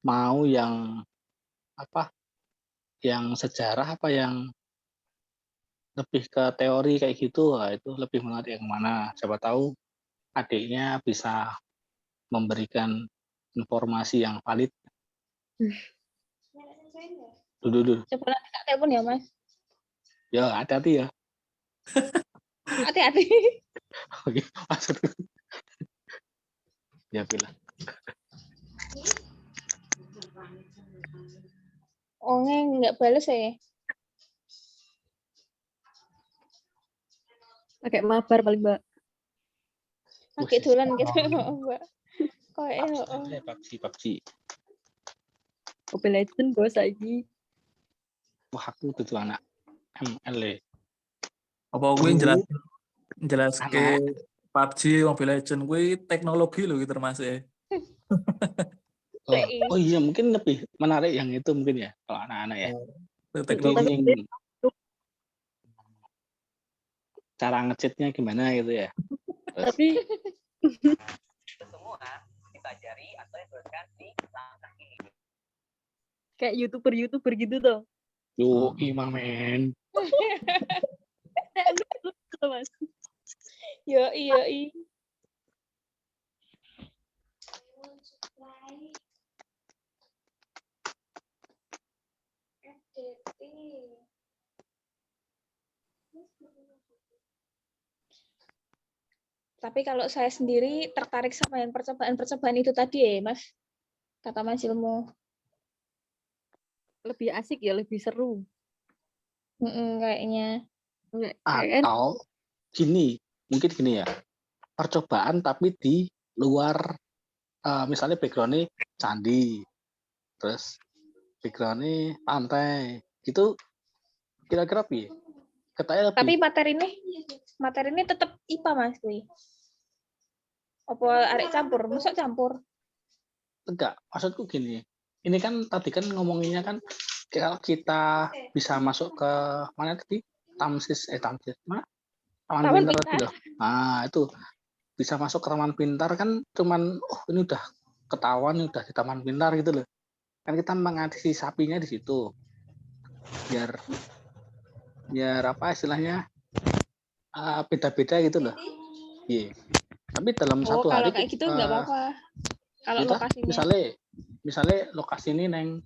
mau yang apa yang sejarah apa yang lebih ke teori kayak gitu. Nah, itu lebih menarik yang mana, siapa tahu adiknya bisa memberikan informasi yang valid. Dulu Coba nanti tak telepon ya, Mas. ya hati-hati ya. Hati-hati. Oke, maksudku ya bilang Oh, nggak balas ya? Pakai mabar paling Mbak. Pakai dolan gitu, Mbak. Kayak PUBG. Mobile Legend bos lagi. Wah, aku tuh anak ML. Apa gue jelas ke PUBG, Mobile Legends gue teknologi loh gitu termasuk ya. Oh iya, mungkin lebih menarik yang itu mungkin ya kalau anak-anak ya. Teknologi. Cara ngecitnya gimana gitu ya. Tapi semua dipelajari atau diteruskan di langkah ini. Kayak YouTuber gitu tuh. Yo, imam men. Mas. Yo. Tapi kalau saya sendiri tertarik sama yang percobaan itu tadi ya, Mas. Kata Mas Ilmu. Lebih asik ya, lebih seru. Kayaknya. Atau mungkin gini ya. Percobaan tapi di luar misalnya background-nya candi. Terus background-nya pantai. Gitu kira-kira piye? Tapi materi ini tetap IPA Mas kuwi. Apa arek campur? Masa campur? Enggak, maksudku gini. Ini kan tadi kan ngomonginnya kan kalau kita bisa masuk ke mana tadi? Tamsis mana? Taman Pintar tadi loh. Nah, itu bisa masuk ke Taman Pintar kan cuman ini udah ketahuan udah di Taman Pintar gitu loh. Kan kita mengantisipasinya di situ. Biar apa istilahnya beda-beda gitu loh. Iya. Tapi dalam satu hari kayak gitu nggak apa-apa. Kalau lokasinya misalnya lokasi ini neng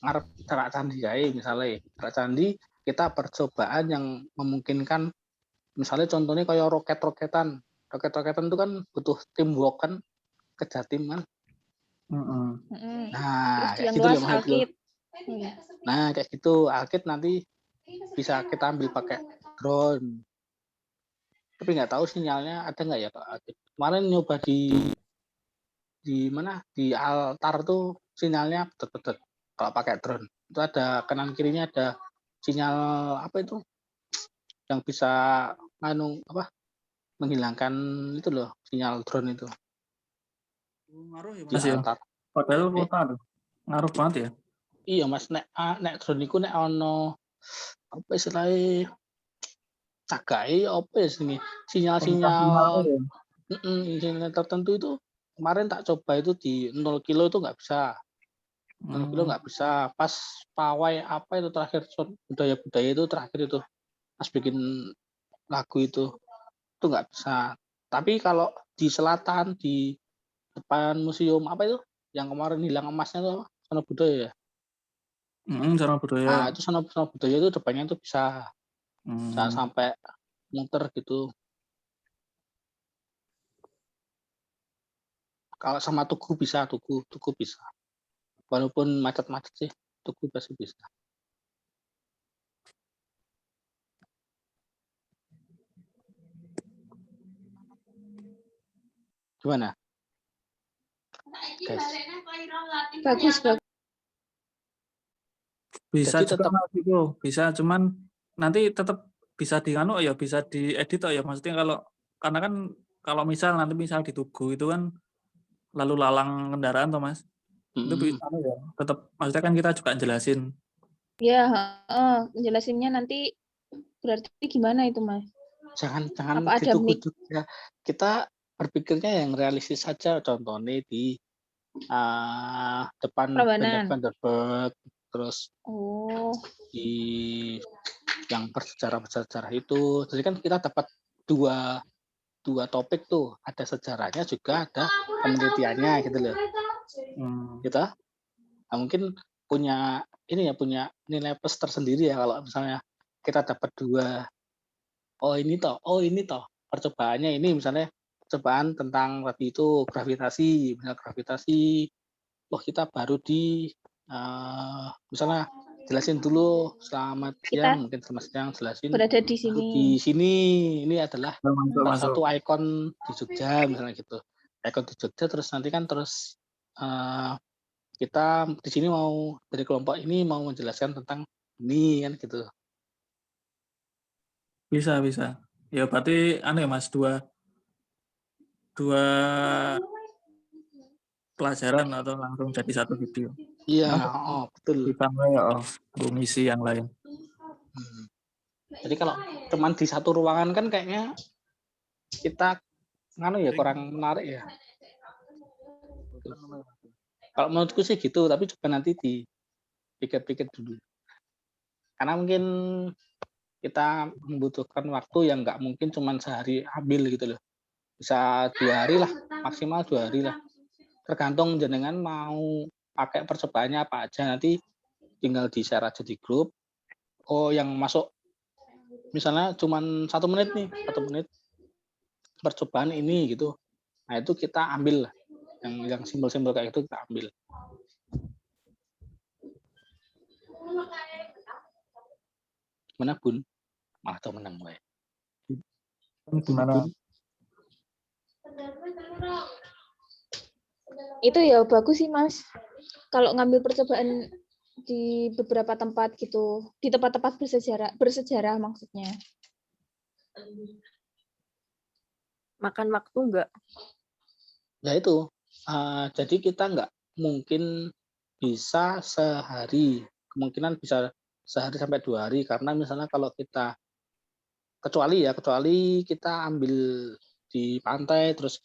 ngarep Terak Candi kae misalnya Terak Candi kita percobaan yang memungkinkan misalnya contohnya kayak roket-roketan itu kan butuh teamwork kan kerja tim kan. Nah kayak gitu loh maksudku. Nah kayak gitu Alkit nanti bisa kita ambil pakai drone. Tapi nggak tahu sinyalnya ada nggak ya Pak Alkit. Kemarin nyoba di mana di altar tuh sinyalnya betul-betul kalau pakai drone itu ada kanan kirinya ada sinyal apa itu yang bisa menghilangkan itu loh sinyal drone itu Ngaruh ya di Mas ya. altar. Padahal kota tuh ngaruh banget ya. Iya Mas nek drone iku nek ono apa istilahnya cagai apa ya sini sinyal tertentu itu kemarin tak coba itu di 0 kilo itu nggak bisa. 0 kilo nggak bisa. Pas pawai apa itu terakhir budaya-budaya itu terakhir itu pas bikin lagu itu nggak bisa. Tapi kalau di selatan di depan museum apa itu yang kemarin hilang emasnya tuh apa? Sono budaya ya. Cara budaya. Itu sono budaya itu depannya tuh bisa sampai muter gitu. Kalau sama Tugu bisa, Tugu bisa. Walaupun macet-macet sih, Tugu pasti bisa. Gimana? Guys. Bagus. Bisa Jadi juga tetap Mas itu, bisa cuman nanti tetap bisa ya bisa diedit ya maksudnya karena kan kalau misal di Tugu itu kan lalu lalang kendaraan toh Mas. Itu bisa ya. Tetap maksudnya kan kita juga jelasin. Ya, jelasinnya nanti berarti gimana itu Mas? Jangan Apa di ada Tugu mic? juga. Kita berpikirnya yang realistis saja. Contohnya di depan Prambanan. Vanderburg, terus di yang bersejarah itu. Jadi kan kita dapat dua topik tuh, ada sejarahnya juga ada penelitiannya gitu loh. Gitu. Nah, mungkin punya nilai plus tersendiri ya kalau misalnya kita dapat dua. Oh ini toh percobaannya ini misalnya percobaan tentang tadi itu gravitasi. Wah kita baru di misalnya jelasin dulu selamat siang, mungkin selamat siang jelasin berada di sini. Di sini ini adalah salah Masuk. satu ikon di Jogja misalnya gitu. Ikon di Jogja terus nanti kan kita di sini mau dari kelompok ini mau menjelaskan tentang ini kan gitu. Bisa. Ya berarti ya Mas, dua pelajaran atau langsung jadi satu video. Iya, betul. Ditambah ya ngisi yang lain. Jadi kalau cuman di satu ruangan kan kayaknya kita kurang menarik ya. Kalau menurutku sih gitu, tapi coba nanti dipikir-pikir dulu. Karena mungkin kita membutuhkan waktu yang nggak mungkin cuma sehari ambil gitu loh. Bisa 2 hari lah, maksimal 2 hari lah. Tergantung jenengan mau pakai percobaannya apa aja, nanti tinggal di-share aja di grup. Oh yang masuk misalnya cuma 1 menit nih, 1 menit percobaan ini gitu. Nah itu kita ambil lah, yang simbol-simbol kayak itu kita ambil. Gimana Bun? Malah tau menang gue. Gimana? Itu ya bagus sih Mas. Kalau ngambil percobaan di beberapa tempat gitu, di tempat-tempat bersejarah maksudnya. Makan waktu enggak? Ya itu. Jadi kita nggak mungkin bisa sehari, kemungkinan bisa sehari sampai 2 hari karena misalnya kalau kita kecuali kita ambil di pantai terus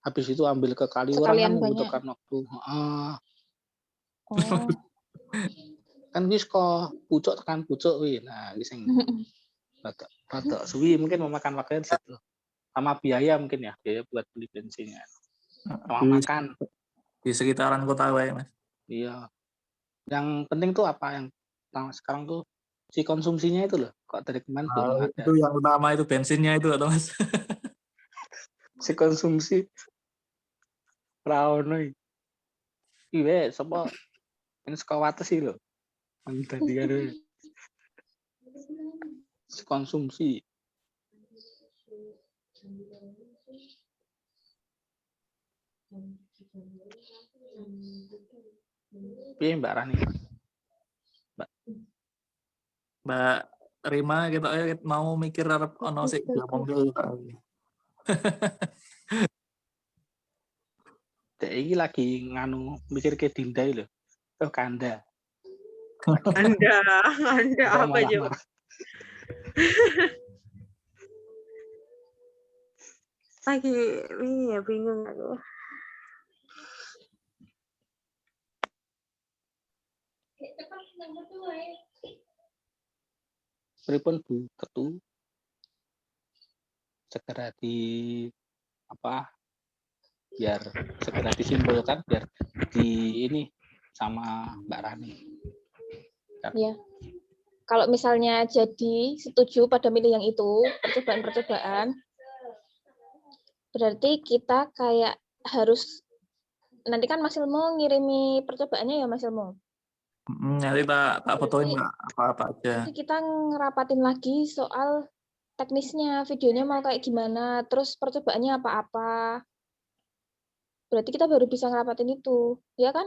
habis itu ambil ke Kaliurang kan membutuhkan waktu. Kan wis kok pucuk tekan pucuk wi. Nah, wis sing rada suwi mungkin memakan waktu di situ. Sama biaya mungkin ya, biaya buat beli bensinnya. Sama makan di sekitaran kota wae Mas. Iya. Yang penting tuh apa yang sekarang tuh si konsumsinya itu loh. Kok dari kemarin belum ada. Itu yang utama itu bensinnya itu atau Mas? Si konsumsi raono iki. Iya, sapa ini sekawate sih loh. Yang tadi ada si konsumsi. Piye Mbak Rani? Mbak Rima gitu mau mikir arep ono sik ngomong dulu. Dek iki lagi mikir ke Dinda lho. Oh, Kanda. Anda apa coba? Lagi ya bingung aku. Pripun Bu Ketu? Segera di biar segera disimpulkan biar di ini sama Mbak Rani. Ya. Kalau misalnya jadi setuju pada milih yang itu, percobaan-percobaan, berarti kita kayak harus, nanti kan Mas Ilmu ngirimi percobaannya ya Mas Ilmu. Nanti tak fotoin Berarti- Mbak, apa-apa aja. Nanti kita ngerapatin lagi soal teknisnya, videonya mau kayak gimana, terus percobaannya apa-apa. Berarti kita baru bisa ngerapatin itu, ya kan?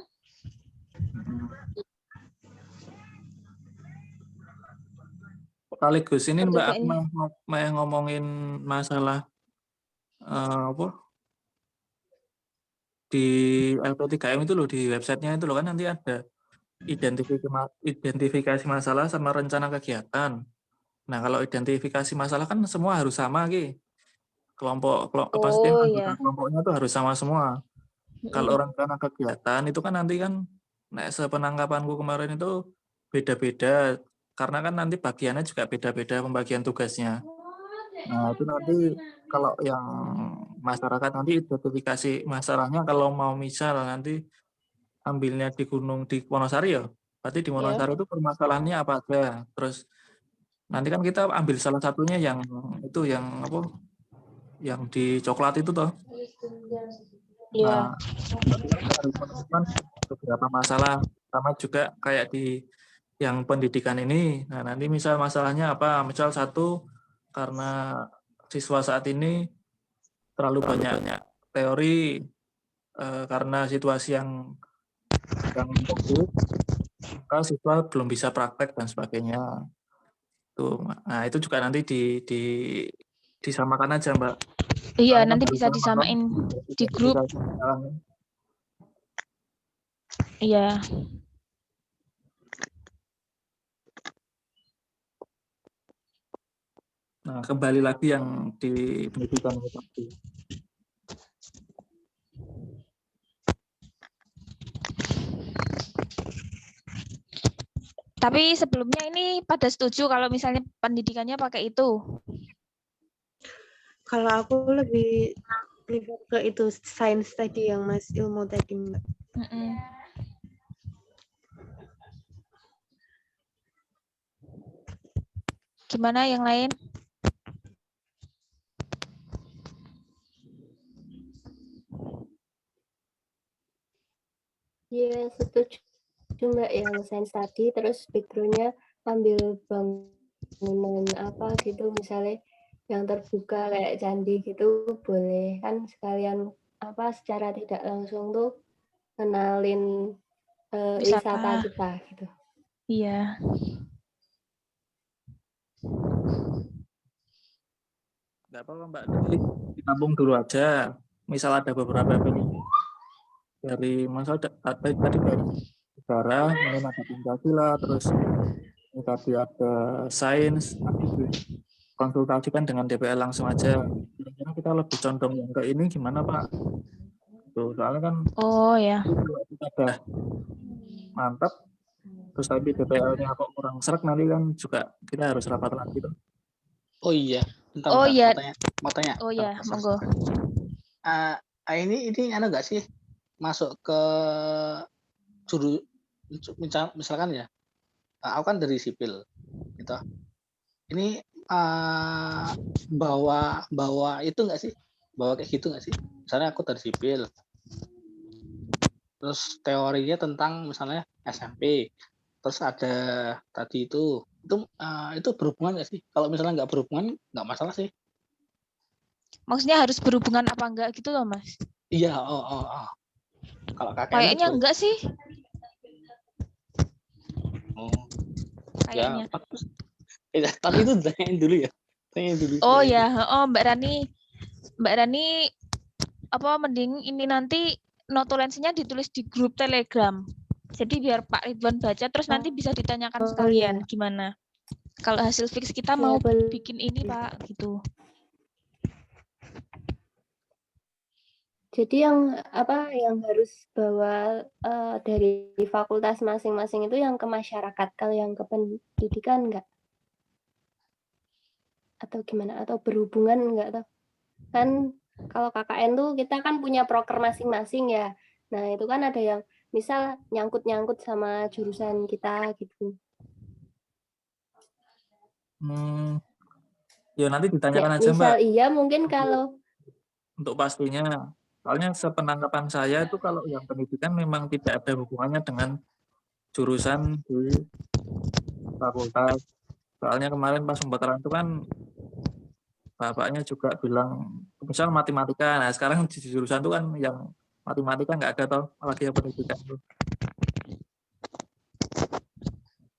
Sekaligus ini Mbak, aku Percobaannya. mau ngomongin masalah apa di LP3M itu loh, di websitenya itu loh kan nanti ada identifikasi masalah sama rencana kegiatan. Nah kalau identifikasi masalah kan semua harus sama Ki. Kelompok pasti Oh anggota ya. kelompoknya tuh harus sama semua. Kalau Mm-mm. rencana kegiatan itu kan nanti kan sepenangkapanku kemarin itu beda-beda karena kan nanti bagiannya juga beda-beda pembagian tugasnya. Nah, itu nanti kalau yang masyarakat nanti identifikasi masalahnya kalau mau misal nanti ambilnya di Wonosari ya. Berarti di Wonosari itu permasalahannya apa aja. Terus nanti kan kita ambil salah satunya yang itu yang apa? Yang di coklat itu toh. Iya. Nah, nanti kan harus menemukan beberapa masalah sama juga kayak di yang pendidikan ini. Nah, nanti misal masalahnya apa? Misal satu karena siswa saat ini terlalu banyak teori karena situasi yang COVID, maka siswa belum bisa praktek dan sebagainya. Tuh, nah itu juga nanti disamakan aja Mbak. Iya, Soalnya kan nanti harus bisa sama, disamain di grup. identifikasi masalahnya. Iya. Nah, kembali lagi yang di pendidikan itu tadi. Tapi sebelumnya ini pada setuju kalau misalnya pendidikannya pakai itu. Kalau aku lebih ke itu sains tadi yang Mas Ilmu tadi, Mbak. Mm-mm. Gimana yang lain? Iya, setuju Mbak yang sains tadi, terus background-nya ambil bangunan apa gitu, misalnya yang terbuka kayak candi gitu boleh kan, sekalian apa secara tidak langsung tuh kenalin wisata kita gitu. Iya. Nggak apa-apa Mbak, nanti ditampung dulu aja. Misal ada beberapa pilihan dari masa ada tadi dari sejarah, mungkin ada Pancasila, terus ini tadi ada sains, nanti dikonsultasikan dengan DPR langsung aja. Kira-kira kita lebih condong yang ke ini gimana Pak? Tuh, soalnya kan Oh ya. kalau kita udah mantap, terus tapi DPR-nya kok kurang serak, nanti kan juga kita harus rapat lagi tuh. Oh iya, bentar, Oh bentar. iya. Mau tanya. Oh ya, Bentar, monggo. Ini anu nggak sih masuk ke juru, misalkan ya, aku kan dari sipil gitu. Ini bawa itu nggak sih? Bawa kayak gitu nggak sih? Misalnya aku dari sipil, terus teorinya tentang misalnya SMP, terus ada tadi itu berhubungan nggak sih? Kalau misalnya nggak berhubungan nggak masalah sih. Maksudnya harus berhubungan apa enggak gitu loh, Mas? Iya, Kalau KKN Kayaknya itu, enggak sih. ya, Kayaknya. tapi itu tanyain dulu ya. Tanyain dulu. Oh ya, Mbak Rani apa mending ini nanti notulensinya ditulis di grup Telegram. Jadi biar Pak Ridwan baca terus nanti bisa ditanyakan sekalian gimana. Kalau hasil fix kita mau bikin ini Pak gitu. Jadi yang harus bawa dari fakultas masing-masing itu yang ke masyarakat, kalau yang ke pendidikan enggak? Atau gimana? Atau berhubungan enggak? Kan kalau KKN tuh kita kan punya proker masing-masing ya. Nah, itu kan ada yang misal nyangkut-nyangkut sama jurusan kita gitu. Ya nanti Ya, ditanyakan aja Mbak misal iya mungkin kalau untuk pastinya. Soalnya sepenangkapan saya itu kalau yang pendidikan memang tidak ada hubungannya dengan jurusan di fakultas. Soalnya kemarin pas pembakaran itu kan bapaknya juga bilang, misal matematika. Nah sekarang di jurusan itu kan yang matematika nggak ada toh, apalagi yang pendidikan itu.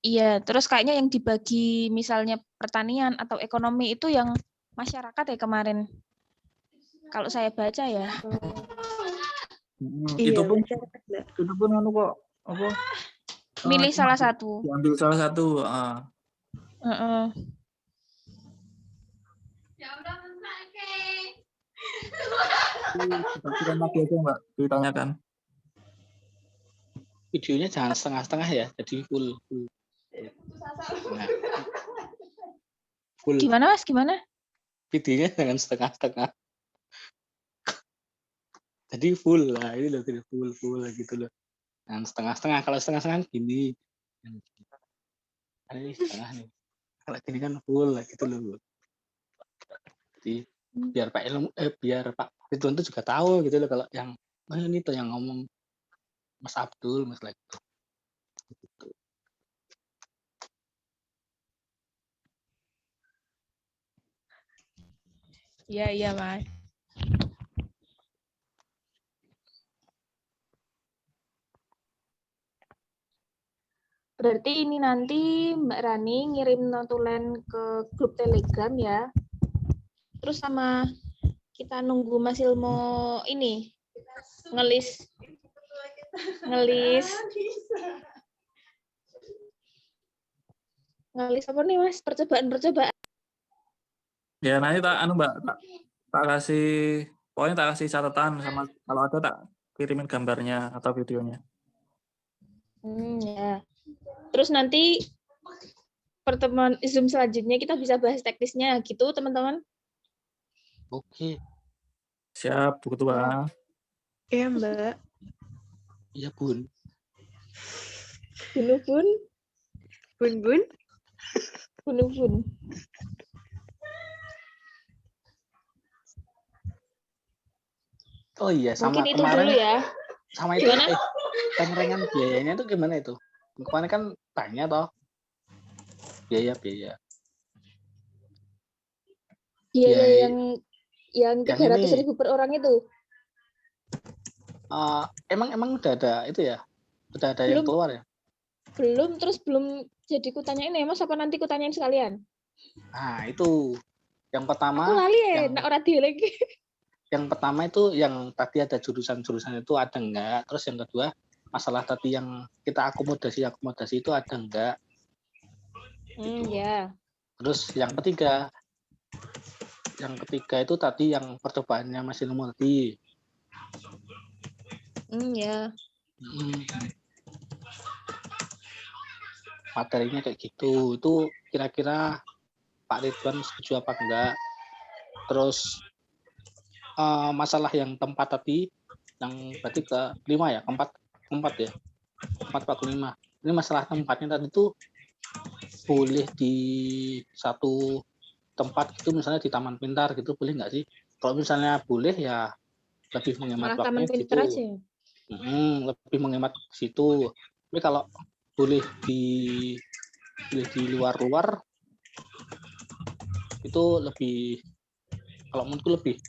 Iya, terus kayaknya yang dibagi misalnya pertanian atau ekonomi itu yang masyarakat ya kemarin. Kalau saya baca ya. Itu Iya, pun masyarakat, Mbak. itu pun anu kok apa? Milih cuma salah satu. diambil salah satu. Heeh. Kita lagi aja Mbak ditanyakan. Videonya jangan setengah-setengah ya, jadi full. Nah, full. Gimana Mas? Gimana? Videonya jangan setengah-setengah. Jadi full lah, ini loh full gitu loh. Jangan setengah-setengah. Kalau setengah-setengah gini. Ini setengah nih. Kalau gini kan full lah gitu loh. Jadi biar Pak Ridwan tuh juga tahu gitu loh kalau yang ini tuh yang ngomong Mas Abdul Mas lagi gitu. Iya Mas. Berarti ini nanti Mbak Rani ngirim notulen ke grup Telegram ya. Terus sama kita nunggu Mas Ilmo ini ngelis apa nih Mas? Percobaan. Ya nanti tak kasih pokoknya tak kasih catatan sama kalau ada tak kirimin gambarnya atau videonya. Ya. Terus nanti pertemuan Zoom selanjutnya kita bisa bahas teknisnya gitu teman-teman. Oke. Siap Bu Ketua. Iya, Mbak. Iya Bun. Bun. Oh iya, sama Mungkin itu kemarin dulu ya. sama itu pengeringan biayanya itu gimana itu? Kemarin kan tanya toh biaya. Biaya yang 300.000 per orang itu. Emang udah ada itu ya? Udah ada yang keluar ya? Belum jadi kutanyain ya Mas, apa nanti kutanyain sekalian? Nah, itu yang pertama. Aku lali ya, nak ora lagi. Yang pertama itu yang tadi ada jurusan-jurusan itu ada enggak? Terus yang kedua, masalah tadi yang kita akomodasi itu ada enggak? Ya. Terus yang ketiga itu tadi yang percobaannya Mas Ilmu tadi. Ya. Materinya kayak gitu. Itu kira-kira Pak Ridwan setuju apa enggak? Terus masalah yang tempat tadi, yang berarti ke-5 ya, keempat ya, 445. Ini masalah tempatnya tadi itu boleh di satu tempat gitu, misalnya di Taman Pintar gitu, boleh nggak sih? Kalau misalnya boleh ya lebih menghemat waktu gitu. Lebih menghemat situ. Tapi kalau boleh di luar itu lebih, kalau menurutku lebih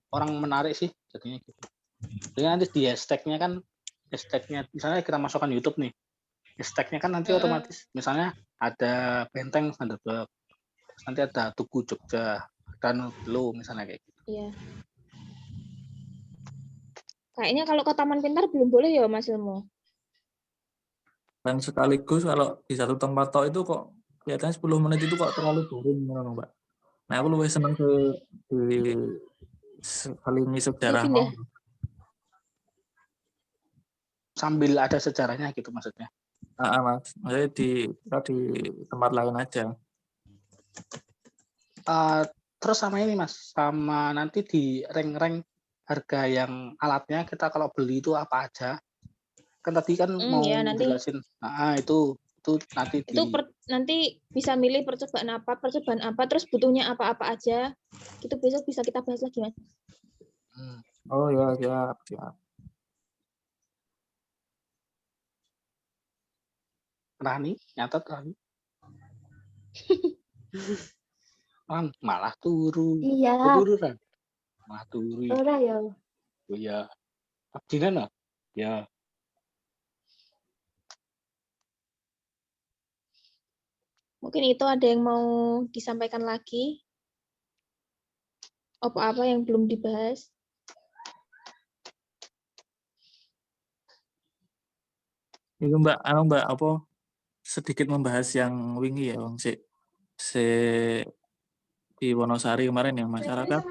orang menarik sih jadinya gitu. Jadi nanti di hashtagnya kan, misalnya kita masukkan YouTube nih, hashtagnya kan nanti otomatis misalnya ada Benteng Thunderbird, nanti ada Tugu Jogja, dan Lo misalnya kayak gitu. Iya. Kayaknya kalau ke Taman Pintar belum boleh ya Mas Ilmu. Dan sekaligus kalau di satu tempat tok itu kok kelihatannya 10 menit itu kok terlalu boring Mbak. Nah aku lebih senang di saling sejarah. Sambil ada sejarahnya gitu maksudnya. Mas, maksudnya di tempat lain aja. Terus sama ini Mas, sama nanti di rank-rank harga yang alatnya kita kalau beli itu apa aja. Kan tadi kan mau Ya nanti jelasin. Itu nanti itu nanti bisa milih percobaan apa, terus butuhnya apa-apa aja. Itu besok bisa kita bahas lagi, Mas. Oh ya, siap. Rani, nyatet Rani. Ran, malah turu. Iya. Turu Ran. Malah turu. Ora ya. Oh ya. Abdinan lah. Ya. Mungkin itu ada yang mau disampaikan lagi? Apa-apa yang belum dibahas? Itu Mbak, apa sedikit membahas yang wingi ya, Bang. Si di Wonosari kemarin yang masyarakat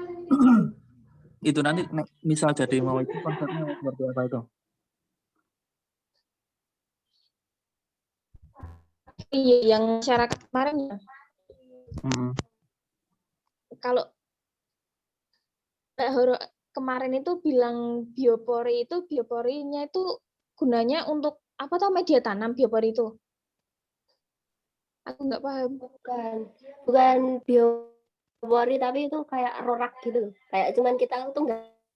itu nanti misal jadi mau itu konsepnya seperti apa itu? Iya, yang masyarakat kemarin ya. Kalau Mbak Horo kemarin itu bilang bioporinya itu gunanya untuk apa tuh media tanam biopori itu? Aku nggak paham. Bukan biopori tapi itu kayak rorak gitu. Kayak cuman kita tuh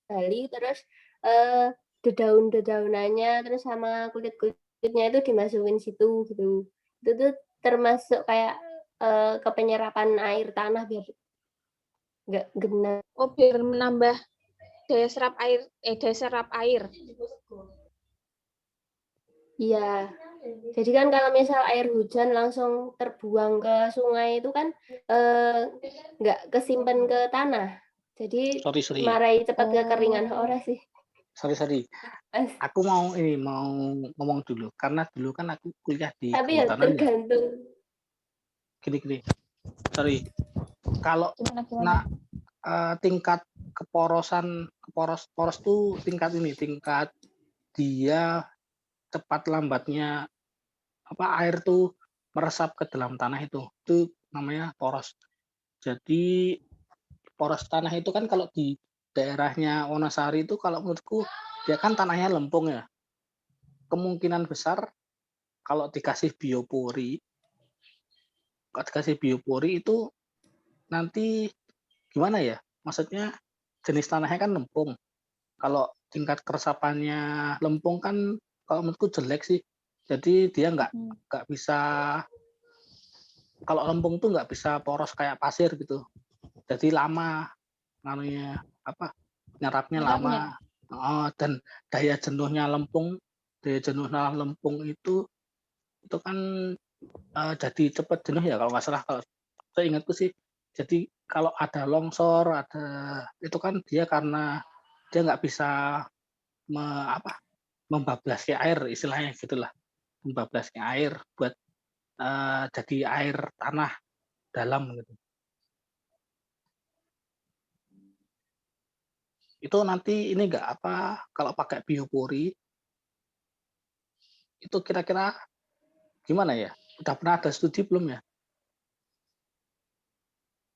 gali terus dedaun-dedaunannya terus sama kulit-kulitnya itu dimasukin situ gitu. Itu tuh termasuk kayak ke penyerapan air tanah biar nggak genang. Oh, biar menambah daya serap air. Iya. Jadi kan kalau misal air hujan langsung terbuang ke sungai itu kan nggak kesimpan ke tanah. Jadi Sorry. marai cepat kekeringan orang sih. Sorry. Aku mau ngomong dulu karena dulu kan aku kuliah di Tapi ya kehutanan. tergantung. Gini. Sorry. Kalau tingkat poros tuh tingkat dia cepat lambatnya air tuh meresap ke dalam tanah itu namanya poros. Jadi poros tanah itu kan kalau di daerahnya Wonosari itu kalau menurutku dia kan tanahnya lempung ya. Kemungkinan besar kalau dikasih biopori itu nanti gimana ya? Maksudnya jenis tanahnya kan lempung. Kalau tingkat keresapannya lempung kan kalau menurutku jelek sih. Jadi dia nggak bisa, kalau lempung tuh nggak bisa poros kayak pasir gitu. Jadi lama nyerapnya lama. Dan daya jenuhnya lempung itu kan jadi cepat jenuh ya kalau nggak salah, kalau saya ingatku sih. Jadi kalau ada longsor itu kan dia karena dia nggak bisa membablaskan air, istilahnya gitulah, membablaskan air buat jadi air tanah dalam gitu. Itu nanti ini kalau pakai biopori itu kira-kira gimana ya? Udah pernah ada studi belum ya?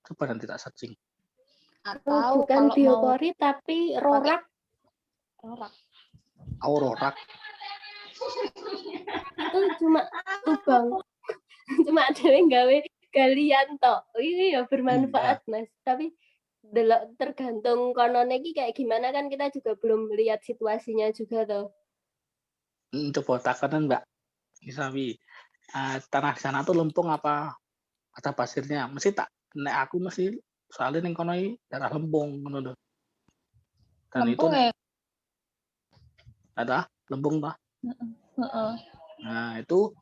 Coba nanti tak searching. Atau bukan biopori tapi rorak. Rorak. Itu cuma lubang. Cuma ada yang gawe galian tok. Ini ya bermanfaat, Mas. Tapi tergantung kononnya kayak gimana kan kita juga belum lihat situasinya juga toh. Coba takanan Mbak Isawi, tanah di sana tuh lempung apa ada pasirnya? Mesti aku mesti soalnya ning kono daerah lempung ngono lho. Dan lempung itu ada lempung toh. Nah, itu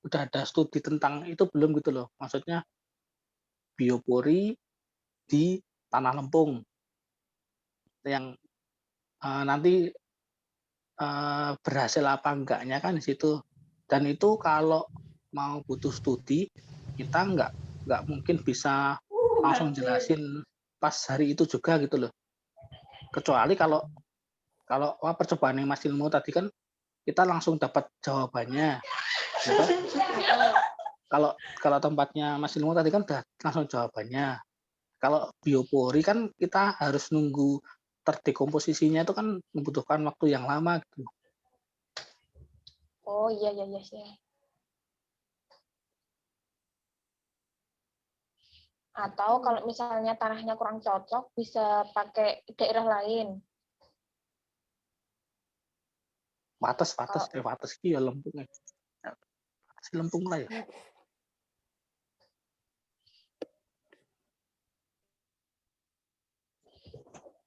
udah ada studi tentang itu belum gitu loh. Maksudnya biopori di tanah lempung yang nanti berhasil apa enggaknya kan di situ. Dan itu kalau mau butuh studi kita nggak mungkin bisa langsung jelasin pas hari itu juga gitu loh. Kecuali kalau percobaan yang Mas Ilmu tadi kan kita langsung dapat jawabannya. Gitu. Kalau tempatnya Mas Ilmu tadi kan udah langsung jawabannya. Kalau biopori kan kita harus nunggu terdekomposisinya itu kan membutuhkan waktu yang lama gitu. Oh iya iya iya sih. Atau kalau misalnya tanahnya kurang cocok bisa pakai daerah lain. Wates ki ya lempung. Si lempung lah ya.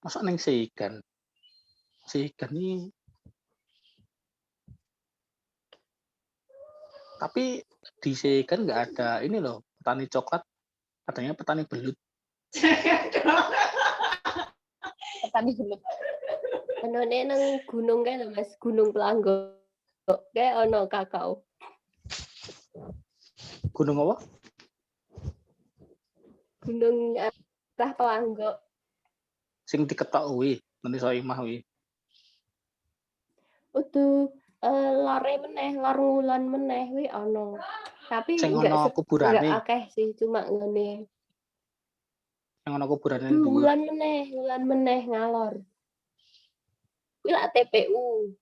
Masa neng seikan ini tapi di seikan nggak ada ini loh petani coklat, katanya petani belut. Petani belut. Anone nang gunung kae lho Mas, Gunung Pelanggo. Kae ono kakao. Gunung apa? Gunung arah Pelanggo. Sing diketok kuwi, nanti soimah kuwi. Utuh lore meneh, lor wulan meneh kuwi ono. Tapi Sing enggak ono kuburane. enggak akeh sih, cuma ngene. Yang ono kuburane dhuwur. Wulan meneh ngalor. Kuwi lak TPU.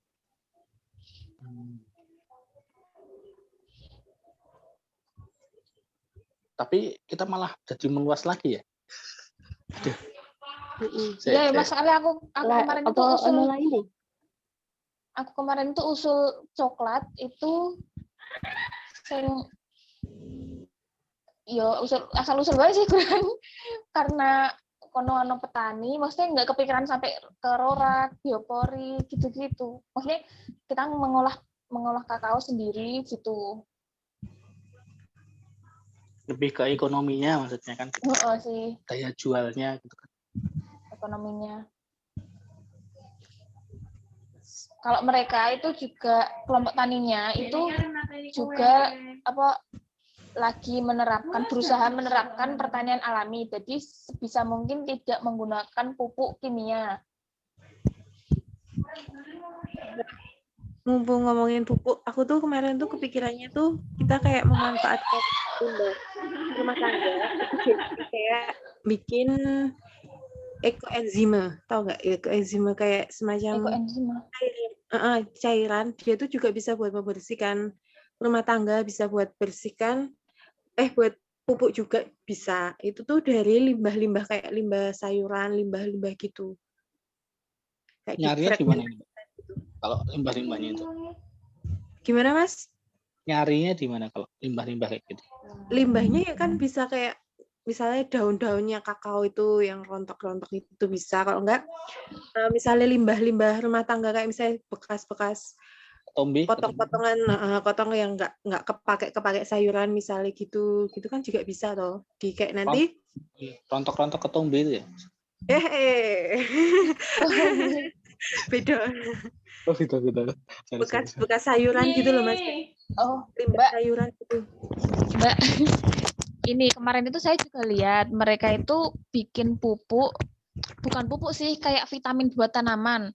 Tapi kita malah jadi meluas lagi ya. Iya, masalahnya aku kemarin itu usul ono lain. Aku kemarin tuh usul coklat itu asal usul banget sih kan karena kono petani, maksudnya nggak kepikiran sampai ke rorak, biopori gitu-gitu. Maksudnya kita mengolah kakao sendiri gitu. Lebih ke ekonominya maksudnya kan. Sih. Daya jualnya gitu kan. Ekonominya. Kalau mereka itu juga kelompok taninya itu juga lagi berusaha menerapkan pertanian alami. Jadi sebisa mungkin tidak menggunakan pupuk kimia. Mumpung ngomongin pupuk, aku tuh kemarin tuh kepikirannya tuh kita kayak memanfaatkan limbah rumah tangga itu jadi kayak bikin ekoenzima, tau nggak? Ekoenzima kayak semacam cairan. Dia tuh juga bisa buat membersihkan rumah tangga, bisa buat bersihkan, buat pupuk juga bisa. Itu tuh dari limbah-limbah kayak limbah sayuran, limbah-limbah gitu. Kayak nyarinya gimana ini? Kalau limbah-limbahnya itu? Gimana Mas? Nyarinya di mana kalau limbah-limbah kayak gitu? Limbahnya ya kan bisa kayak misalnya daun-daunnya kakao itu yang rontok-rontok itu bisa. Kalau enggak, misalnya limbah-limbah rumah tangga kayak misalnya bekas-bekas potong-potongan kotong yang nggak kepake sayuran misalnya gitu kan juga bisa toh. Di kayak nanti rontok-rontok ketombe itu ya? Beda. Oh, beda. Bekas sayuran gitu loh Mas. Oh, limbah sayuran gitu. Mbak, ini kemarin itu saya juga lihat mereka itu bikin pupuk, bukan pupuk sih, kayak vitamin buat tanaman.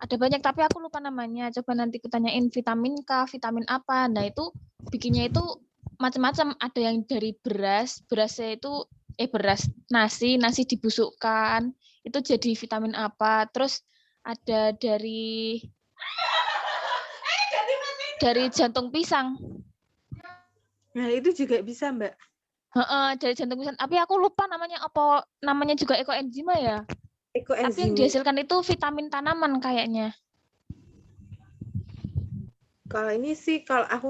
Ada banyak tapi aku lupa namanya. Coba nanti kutanyain vitamin K, vitamin apa. Nah itu bikinnya itu macam-macam. Ada yang dari berasnya itu beras nasi dibusukkan itu jadi vitamin apa. Terus ada dari jantung pisang. Nah itu juga bisa Mbak. Dari jantung pisang. Tapi aku lupa namanya apa. Namanya juga ekoenzima ya. Tapi yang dihasilkan itu vitamin tanaman kayaknya. Kalau ini sih kalau aku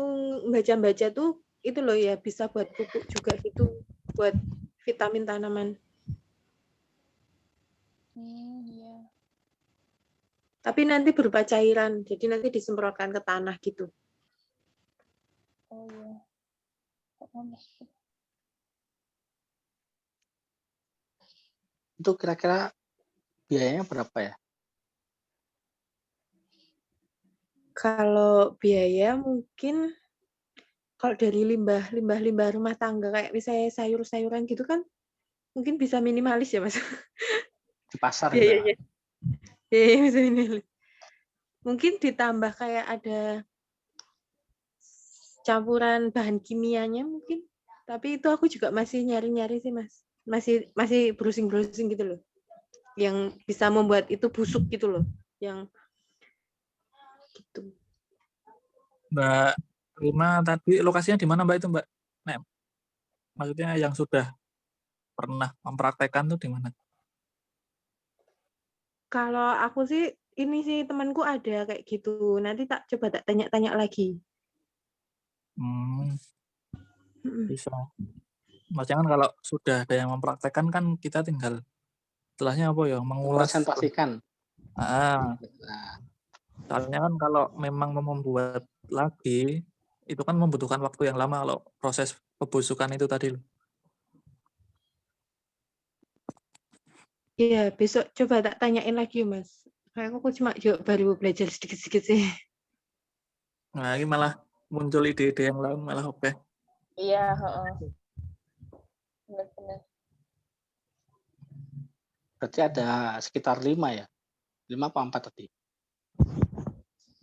baca-baca tuh itu loh ya bisa buat pupuk juga gitu, buat vitamin tanaman. Iya. Tapi nanti berupa cairan, jadi nanti disemprotkan ke tanah gitu. Oh iya. Itu kira-kira biayanya berapa ya? Kalau biaya mungkin kalau dari limbah rumah tangga kayak misalnya sayur-sayuran gitu kan mungkin bisa minimalis ya Mas. Di pasar biayanya. Biayanya bisa minimalis. Mungkin ditambah kayak ada campuran bahan kimianya mungkin. Tapi itu aku juga masih nyari-nyari sih Mas. masih browsing gitu loh, yang bisa membuat itu busuk gitu loh, yang gitu. Mbak Rima tadi lokasinya di mana Mbak itu Mbak? Nek, maksudnya yang sudah pernah mempraktekkan tuh di mana? Kalau aku sih ini sih temanku ada kayak gitu, nanti coba tanya-tanya lagi. Bisa. Maksudnya kan kalau sudah ada yang mempraktekkan kan kita tinggal setelahnya apa ya, mengulas. Presentasikan. Soalnya kan kalau memang mau membuat lagi itu kan membutuhkan waktu yang lama kalau proses pembusukan itu tadi. Iya, besok coba tak tanyain lagi, Mas. Kayak aku cuma juga baru belajar sedikit-sedikit sih. Nah, ini malah muncul ide-ide yang lain malah oke. Iya, benar-benar. Berarti ada sekitar 5 ya? 5 apa 4 tadi?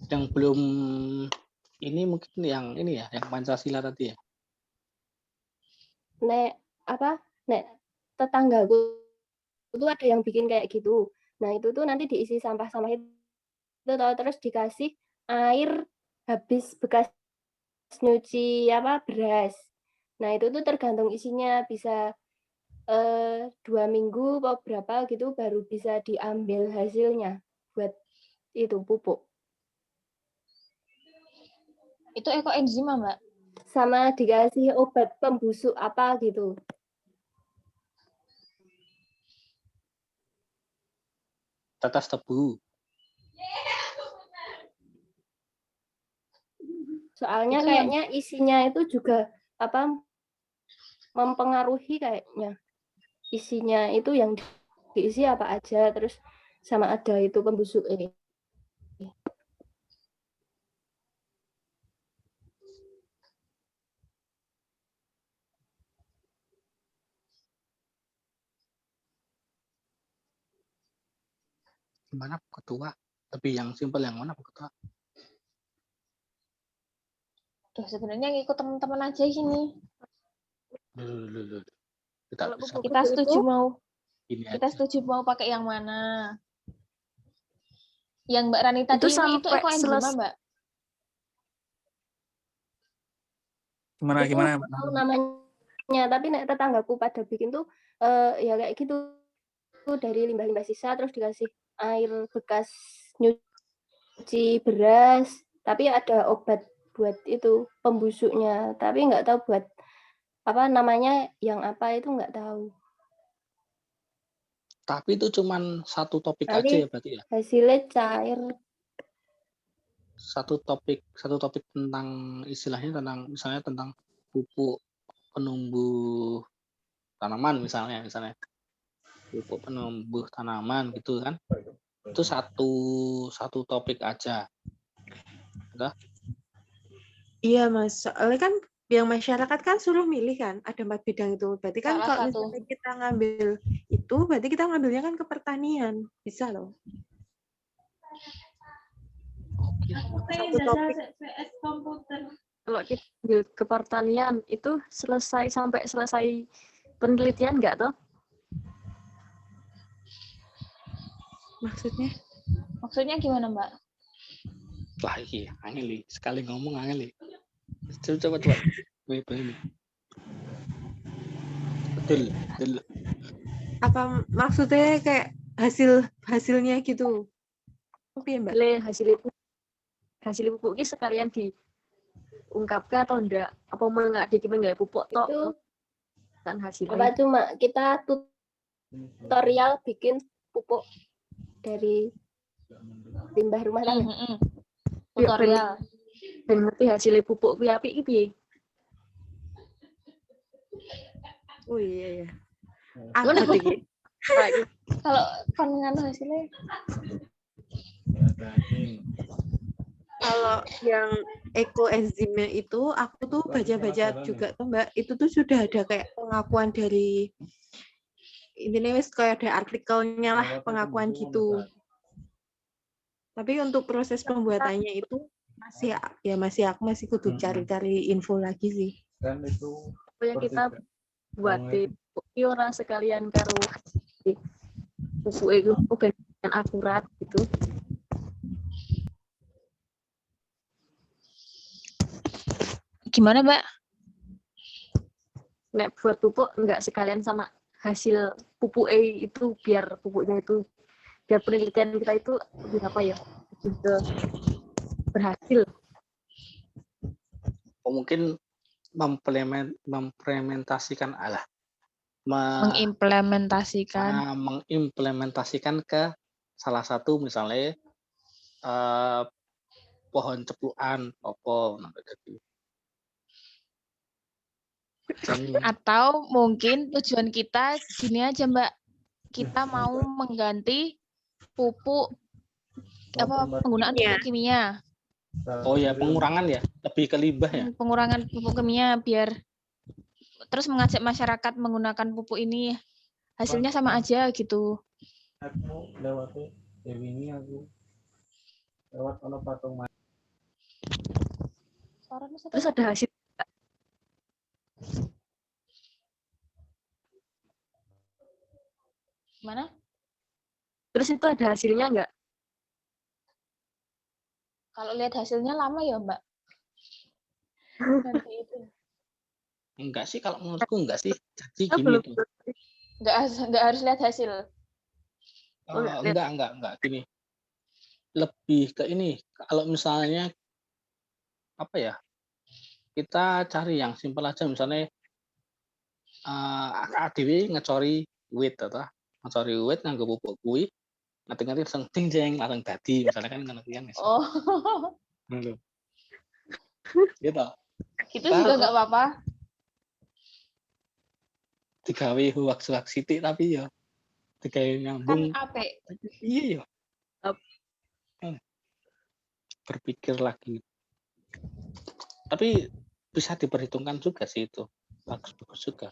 Yang belum ini mungkin yang ini ya, yang Pancasila tadi ya? Nek tetanggaku itu ada yang bikin kayak gitu. Nah, itu tuh nanti diisi sampah-sampah itu terus dikasih air habis bekas nyuci beras. Nah, itu tuh tergantung isinya, bisa 2 minggu atau berapa gitu baru bisa diambil hasilnya buat itu pupuk. Itu ekoenzima, Mbak? Sama dikasih obat pembusuk apa gitu. Tetes tebu. Soalnya Itu kayaknya isinya itu juga mempengaruhi kayaknya. Isinya itu yang diisi apa aja, terus sama ada itu pembusuk ini. Gimana Pak Ketua? Lebih yang simpel yang mana Pak Ketua? Tuh, sebenarnya ngikut teman-teman aja sini. Kita setuju mau pakai yang mana? Yang Mbak Rani tadi itu ekoenzima, Mbak? Gimana? Tahu namanya, tapi nek tetanggaku pada bikin tuh ya kayak gitu, dari limbah-limbah sisa terus dikasih air bekas nyuci beras, tapi ada obat buat itu pembusuknya, tapi nggak tahu buat namanya yang apa itu nggak tahu. Tapi itu cuman satu topik Nanti aja ya berarti ya? Hasilnya cair. Satu topik tentang istilahnya misalnya tentang pupuk penumbuh tanaman misalnya pupuk penumbuh tanaman gitu kan, itu satu topik aja. Udah? Iya, Mas, soalnya kan yang masyarakat kan suruh milih kan, ada 4 bidang itu, berarti kan kalau misalnya kita ngambil itu, berarti kita ngambilnya kan ke pertanian, bisa loh. Satu topik. Kalau kita ambil ke pertanian itu sampai selesai penelitian nggak toh? Maksudnya gimana, Mbak? Wah, iya, angel sekali ngomong angel. Coba. Betul. Apa maksudnya kayak hasilnya gitu? Oke, Mbak. Hasil pupuk ini sekalian diungkapkan atau enggak? Apa enggak pupuk toh? Kan hasilnya. Apa cuma kita tutorial bikin pupuk dari limbah rumah tangga. Tutorial. Dan ngerti hasilnya pupuk piye piye. Oh iya. Kalau panengan hasilnya kalau yang ekoenzimnya itu aku tuh baca-baca juga tuh Mbak, itu tuh sudah ada kayak pengakuan dari intinya wis kayak ada artikelnya lah, pengakuan gitu. Tapi untuk proses pembuatannya itu aku masih kudu cari-cari info lagi sih. Yang kita buat di orang sekalian karo pupuk itu dengan akurat gitu. Gimana, Mbak? Nek buat pupuk enggak sekalian sama hasil pupuk itu, biar pupuknya itu, biar penelitian kita itu lebih apa ya, lebih berhasil. Mungkin mengimplementasikan mengimplementasikan ke salah satu misalnya pohon cepukan opo Atau mungkin tujuan kita gini aja, Mbak. Kita mau mengganti pupuk penggunaan pupuk kimia. Oh ya, pengurangan ya, lebih ke limbah ya. Pengurangan pupuk kimia biar terus mengajak masyarakat menggunakan pupuk ini, hasilnya sama aja gitu. Aku lewat Dewi ini aku lewat ono patung. Terus ada hasil. Gimana? Terus itu ada hasilnya enggak? Kalau lihat hasilnya lama ya, Mbak. Nanti itu. Enggak sih, kalau menurutku enggak sih. Jadi gini tuh. Enggak harus lihat hasil. Enggak gini. Lebih ke ini, kalau misalnya apa ya? Kita cari yang simpel aja, misalnya ADW ngecori wit atau ngecori wit nganggo pupuk kuwi, ngerti-ngerti langsung jeng langsung dadi, misalnya kan ngerti kan. Oh. Gitu. Itu juga enggak apa-apa. Digawe hoax sithik tapi ya digawe nyambung. Kan apik. Iya ya. Berpikir lagi. Tapi bisa diperhitungkan juga sih itu. Bagus juga.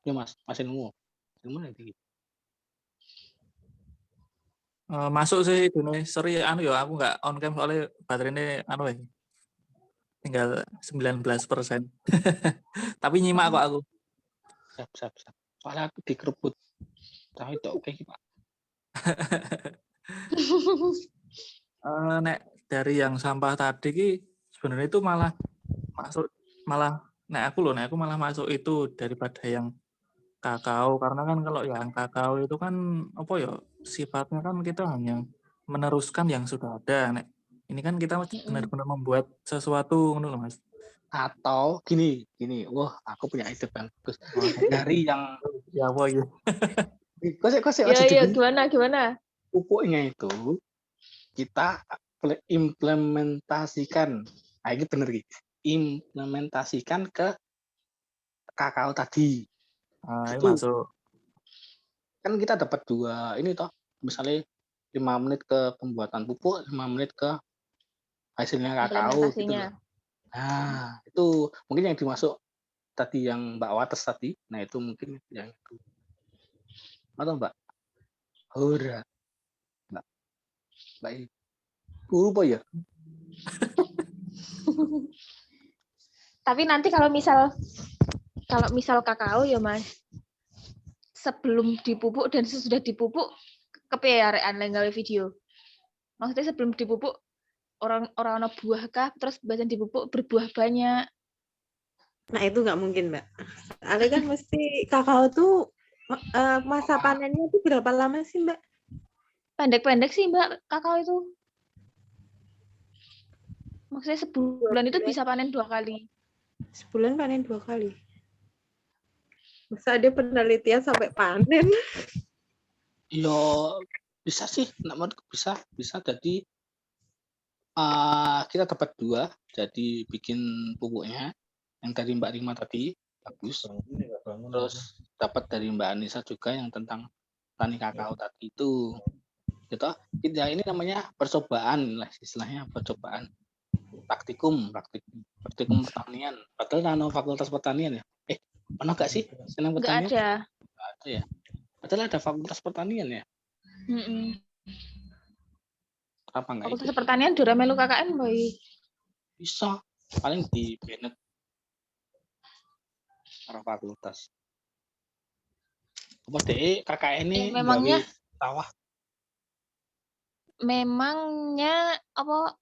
Ya Mas, ilmu nanti. Masuk sih itu nih, sorry ya aku nggak on cam soalnya baterainya tinggal 19%. Tapi nyimak kok aku. Siap. Soalnya aku dikeruput. Tapi itu oke Pak. Nek dari yang sampah tadi ki sebenarnya itu malah nek aku malah masuk itu daripada yang kakao, karena kan kalau yang kakao itu kan apa ya, sifatnya kan kita hanya meneruskan yang sudah ada. Nek ini kan kita benar-benar membuat sesuatu loh Mas. Atau gini, wah aku punya ide bagus. Dari yang ya apa ya. Iya, gimana? Pupuknya itu kita implementasikan. Nah, ini bener gitu. Implementasikan ke kakao tadi. Itu masuk. Kan kita dapat 2 ini toh. Misalnya 5 menit ke pembuatan pupuk, 5 menit ke hasilnya kakao gitu loh. Nah, itu mungkin yang dimasuk tadi yang Mbak Wates tadi. Nah, itu mungkin yang itu. Atau Mbak? Ora. Mbak Guru apa ya? Tapi nanti kalau misal kakao ya Mas, sebelum dipupuk dan sesudah dipupuk kepiye arekan gawe video. Maksudnya sebelum dipupuk orang ana buah kah, terus badan dipupuk berbuah banyak. Nah itu nggak mungkin Mbak. Soalnya kan mesti kakao tuh masa panennya itu berapa lama sih Mbak? Pendek-pendek sih Mbak kakao itu. Maksudnya sebulan itu bisa panen 2 kali. Sebulan panen 2 kali. Masa dia penelitian sampai panen? Ya bisa sih, bisa jadi kita dapat 2, jadi bikin pupuknya yang dari Mbak Rima tadi bagus. Terus dapat dari Mbak Anissa juga yang tentang tani kakao tadi itu. Gitu. Ya, ini namanya percobaan lah istilahnya, percobaan. Praktikum pertanian. Padahal nano fakultas pertanian ya. Mana enggak sih? Senang pertanian? Enggak ada. Enggak ada ya. Padahal ada fakultas pertanian ya. Apa enggak? Fakultas pertanian dora melu KKN boy. Bisa. paling di Bennett karo fakultas. Apa DE KKN ini Ya, memangnya gawe sawah. memangnya apa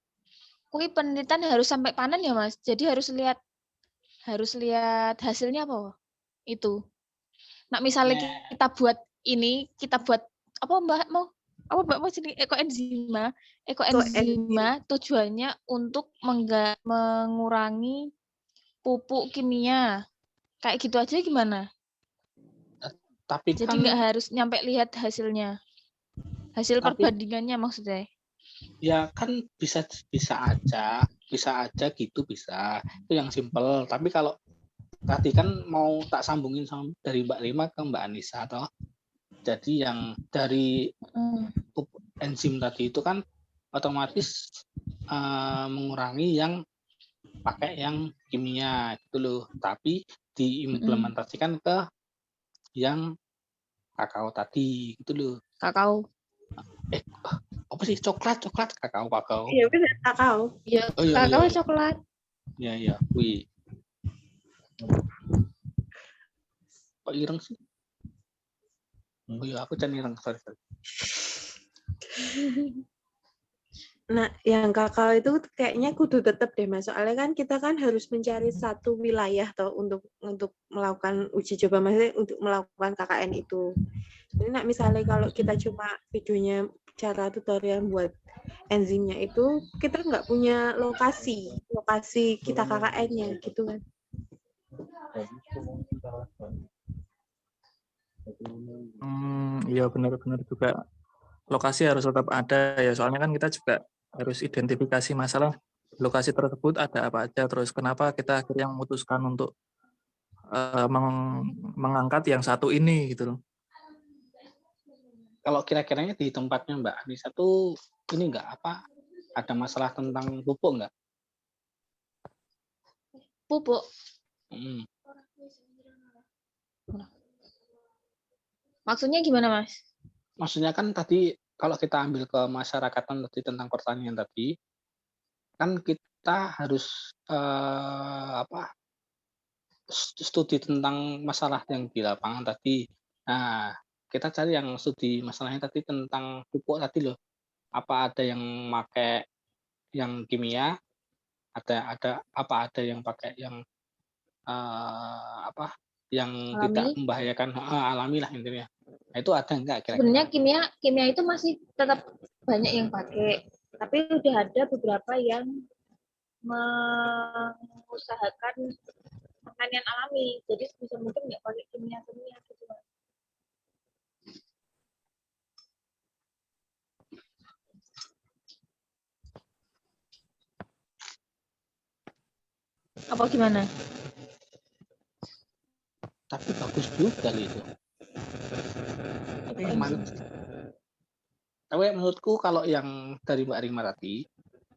kui penelitian harus sampai panen ya Mas. Jadi harus lihat hasilnya apa itu. Nah, misalnya Nek, kita buat apa Mbak mau jadi Enzim. ekoenzima tujuannya untuk mengurangi pupuk kimia. Kayak gitu aja gimana? tapi Jadi kan nggak harus nyampe lihat hasilnya. Hasil tapi perbandingannya maksudnya. ya kan bisa aja gitu bisa. Itu yang simpel. Tapi kalau tadi kan mau tak sambungin dari Mbak Rima ke Mbak Anissa toh. Jadi yang dari enzim tadi itu kan otomatis mengurangi yang pakai yang kimia gitu loh. Tapi diimplementasikan ke yang kakao tadi gitu loh. Kakao. Apa sih coklat kakao. Iya benar kakao. Ya, Oh iya, kakao iya. coklat. Iya, wih. Kok ireng sih? Oh iya, aku can ireng, sorry. Nah, yang kakao itu kayaknya kudu tetap deh, Mas. Soalnya kan kita kan harus mencari satu wilayah toh untuk melakukan uji coba, maksudnya untuk melakukan KKN itu. Jadi nak misalnya kalau kita cuma videonya cara tutorial buat enzimnya itu, kita nggak punya lokasi kita KKN-nya gitu kan. Iya benar-benar juga lokasi harus tetap ada ya, soalnya kan kita juga harus identifikasi masalah lokasi tersebut ada apa aja, terus kenapa kita akhirnya memutuskan untuk mengangkat yang satu ini gitu loh. Kalau kira-kiranya di tempatnya Mbak Anissa tuh ini nggak apa ada masalah tentang pupuk nggak? Pupuk. Maksudnya gimana, Mas? Maksudnya kan tadi kalau kita ambil ke masyarakatan tadi tentang pertanian tadi, kan kita harus studi tentang masalah yang di lapangan tadi. Nah, kita cari yang studi masalahnya tadi tentang pupuk tadi loh. Apa ada yang pakai yang kimia? Ada yang pakai yang yang Alami. tidak membahayakan alami lah intinya. Nah, itu ada enggak Sebenarnya kira-kira? kimia itu masih tetap banyak yang pakai, tapi udah ada beberapa yang mengusahakan pertanian alami. Jadi sebisa mungkin nggak pakai kimia gitu. Apa gimana? Tapi bagus juga itu. Tapi menurutku kalau yang dari Mbak Rima tadi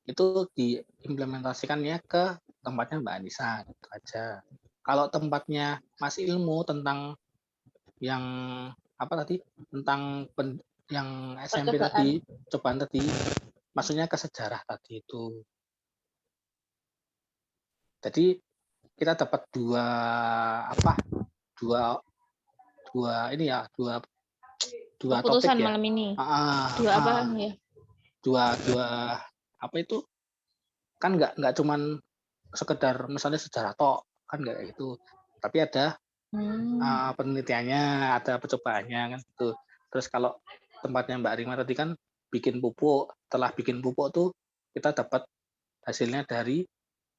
itu diimplementasikannya ke tempatnya Mbak Anissa gitu aja. Kalau tempatnya Mas Ilmu tentang yang apa tadi tentang yang SMP tadi cobaan tadi, maksudnya ke sejarah tadi itu. Jadi kita dapat dua keputusan topik ya. malam ini. Dua apa itu kan nggak cuman sekedar misalnya sejarah tok kan nggak gitu, tapi ada penelitiannya, ada percobaannya kan gitu. Terus kalau tempatnya Mbak Rima tadi kan bikin pupuk, setelah bikin pupuk tuh kita dapat hasilnya dari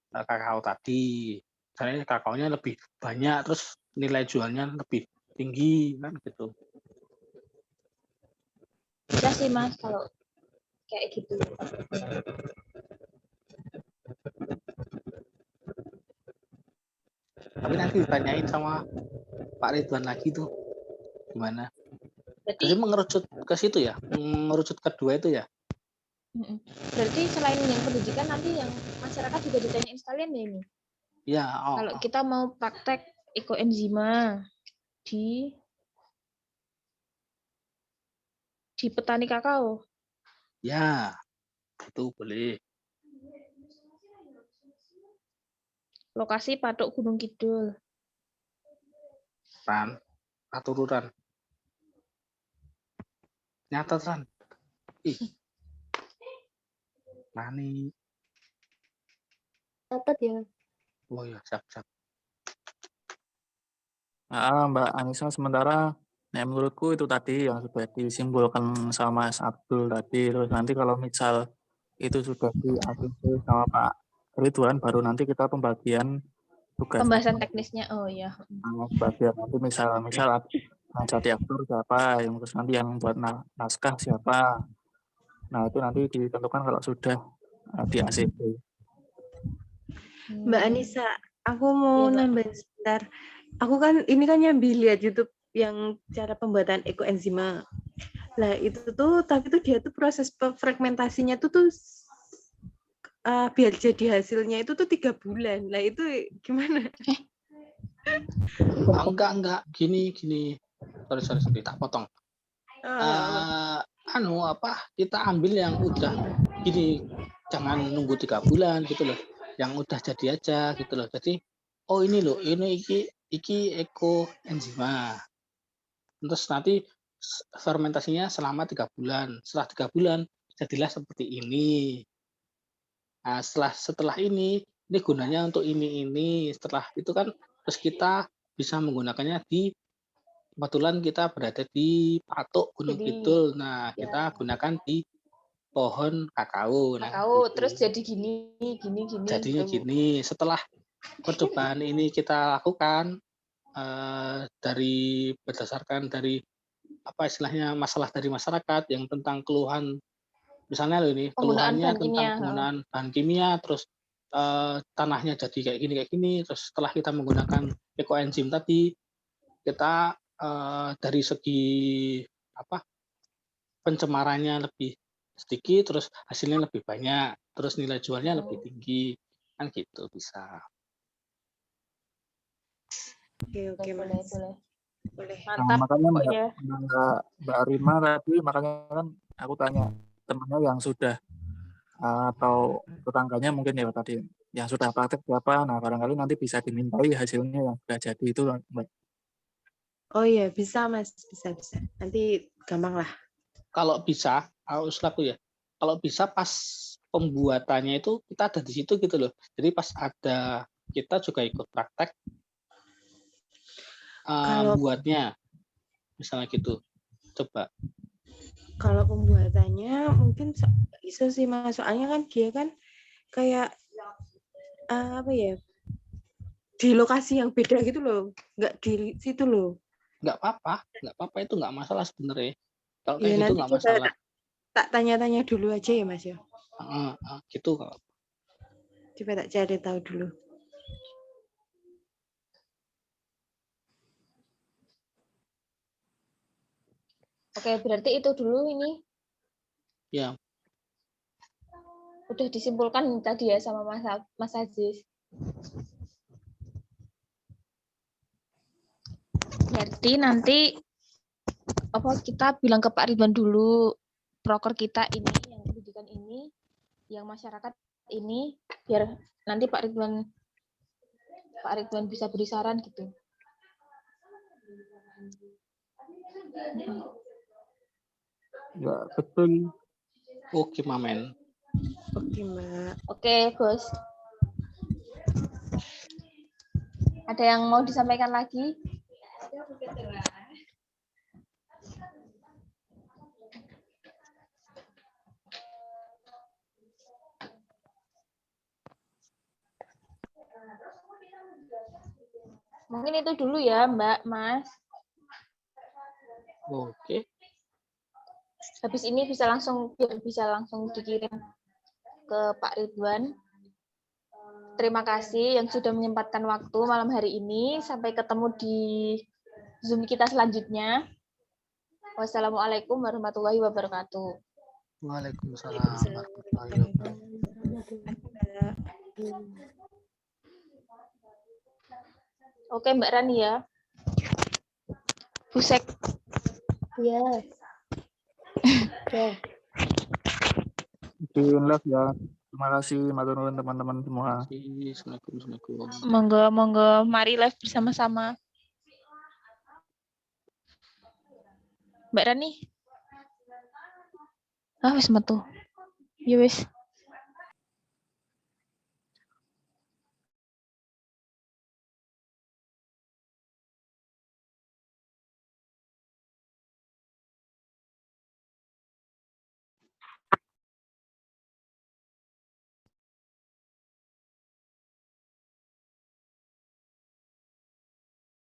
kakao tadi. Misalnya kakaonya lebih banyak, terus nilai jualnya lebih tinggi kan gitu. Bisa sih Mas kalau kayak gitu. Tapi nanti ditanyain sama Pak Ridwan lagi tuh gimana. Jadi mengerucut ke situ ya, mengerucut kedua itu ya. Berarti selain yang pendidikan nanti yang masyarakat juga ditanyain sekalian ya ini. Ya. Kalau kita mau praktek ekoenzima di petani kakao. Ya, itu boleh. Lokasi Patok Gunung Kidul. Ran, aturan. Nyatet Ran. Ih. Nani. Catat ya. Oh ya, siap. Nah, Mbak Anissa sementara menurutku itu tadi yang sudah disimpulkan sama Mas Abdul tadi. Terus nanti kalau misal itu sudah di-ACC sama Pak Ridwan, baru nanti kita pembagian tugas. Pembahasan teknisnya. Oh ya. Bagian nanti misal yang jadi aktor siapa, yang terus nanti yang buat naskah siapa. Nah itu nanti ditentukan kalau sudah di ACC. Mbak Anissa, aku mau Iya, Mbak. nambahin sebentar. Aku kan ini kan nyambi lihat YouTube yang cara pembuatan ekoenzima. Lah itu tuh, tapi tuh dia tuh proses fragmentasinya tuh biar jadi hasilnya itu tuh 3 bulan. Lah itu gimana? Enggak. Gini. Sorry, tak potong. Kita ambil yang udah gini, jangan nunggu 3 bulan gitu loh. Yang udah jadi aja gitu loh. Jadi, oh ini loh, ini iki ekoenzima. Terus nanti fermentasinya selama 3 bulan. Setelah 3 bulan jadilah seperti ini. Nah, setelah ini gunanya untuk ini. Setelah itu kan terus kita bisa menggunakannya kebetulan kita berada di Patok Gunung Kidul. Nah, kita gunakan di pohon kakao. Kakao, terus jadi gini. Jadinya gini. Setelah percobaan ini kita lakukan berdasarkan dari apa istilahnya masalah dari masyarakat yang tentang keluhan, misalnya loh ini keluhannya tentang penggunaan bahan kimia, terus tanahnya jadi kayak gini. Terus setelah kita menggunakan ekoenzim tadi, kita dari segi pencemarannya lebih sedikit, terus hasilnya lebih banyak, terus nilai jualnya lebih tinggi, kan gitu bisa. Oke, Mas. Boleh. Mantap. Makanya Pokoknya. Mbak Rima tadi, makanya kan aku tanya temannya yang sudah atau tetangganya mungkin ya tadi yang sudah praktek siapa. Nah barangkali nanti bisa dimintai hasilnya yang sudah jadi itu, Mbak. Oh iya, bisa Mas, bisa. Nanti gampang lah. Kalau bisa, usulku ya. Kalau bisa pas pembuatannya itu kita ada di situ gitu loh. Jadi pas ada kita juga ikut praktek buatnya, misalnya gitu. Coba. Kalau pembuatannya mungkin bisa sih Mas, soalnya kan dia kan kayak di lokasi yang beda gitu loh, nggak di situ loh. Nggak apa-apa itu nggak masalah sebenarnya. Kalau Ya, kayak gitu nggak masalah. Tak tanya-tanya dulu aja ya Mas ya. Gitu. Coba tak cari tahu dulu. Oke, berarti itu dulu ini. Ya. Udah disimpulkan tadi ya sama Mas Aziz. Berarti nanti kita bilang ke Pak Ridwan dulu, proker kita ini, yang pendidikan ini, yang masyarakat ini, biar nanti Pak Ridwan bisa beri saran gitu. Ya, betul. Oke, Mamen. Oke, Mbak. Oke, Bos. Ada yang mau disampaikan lagi? Mungkin itu dulu ya, Mbak, Mas. Oke. Habis ini bisa langsung dikirim ke Pak Ridwan. Terima kasih yang sudah menyempatkan waktu malam hari ini. Sampai ketemu di Zoom kita selanjutnya. Wassalamualaikum warahmatullahi wabarakatuh. Waalaikumsalam warahmatullahi wabarakatuh. Oke, Mbak Rani ya. Busek. Iya. Di live ya. Terima kasih matur nuwun teman-teman semua. Assalamualaikum. Monggo, mari live bersama-sama. Mbak Rani. Wis metu. Ya wis.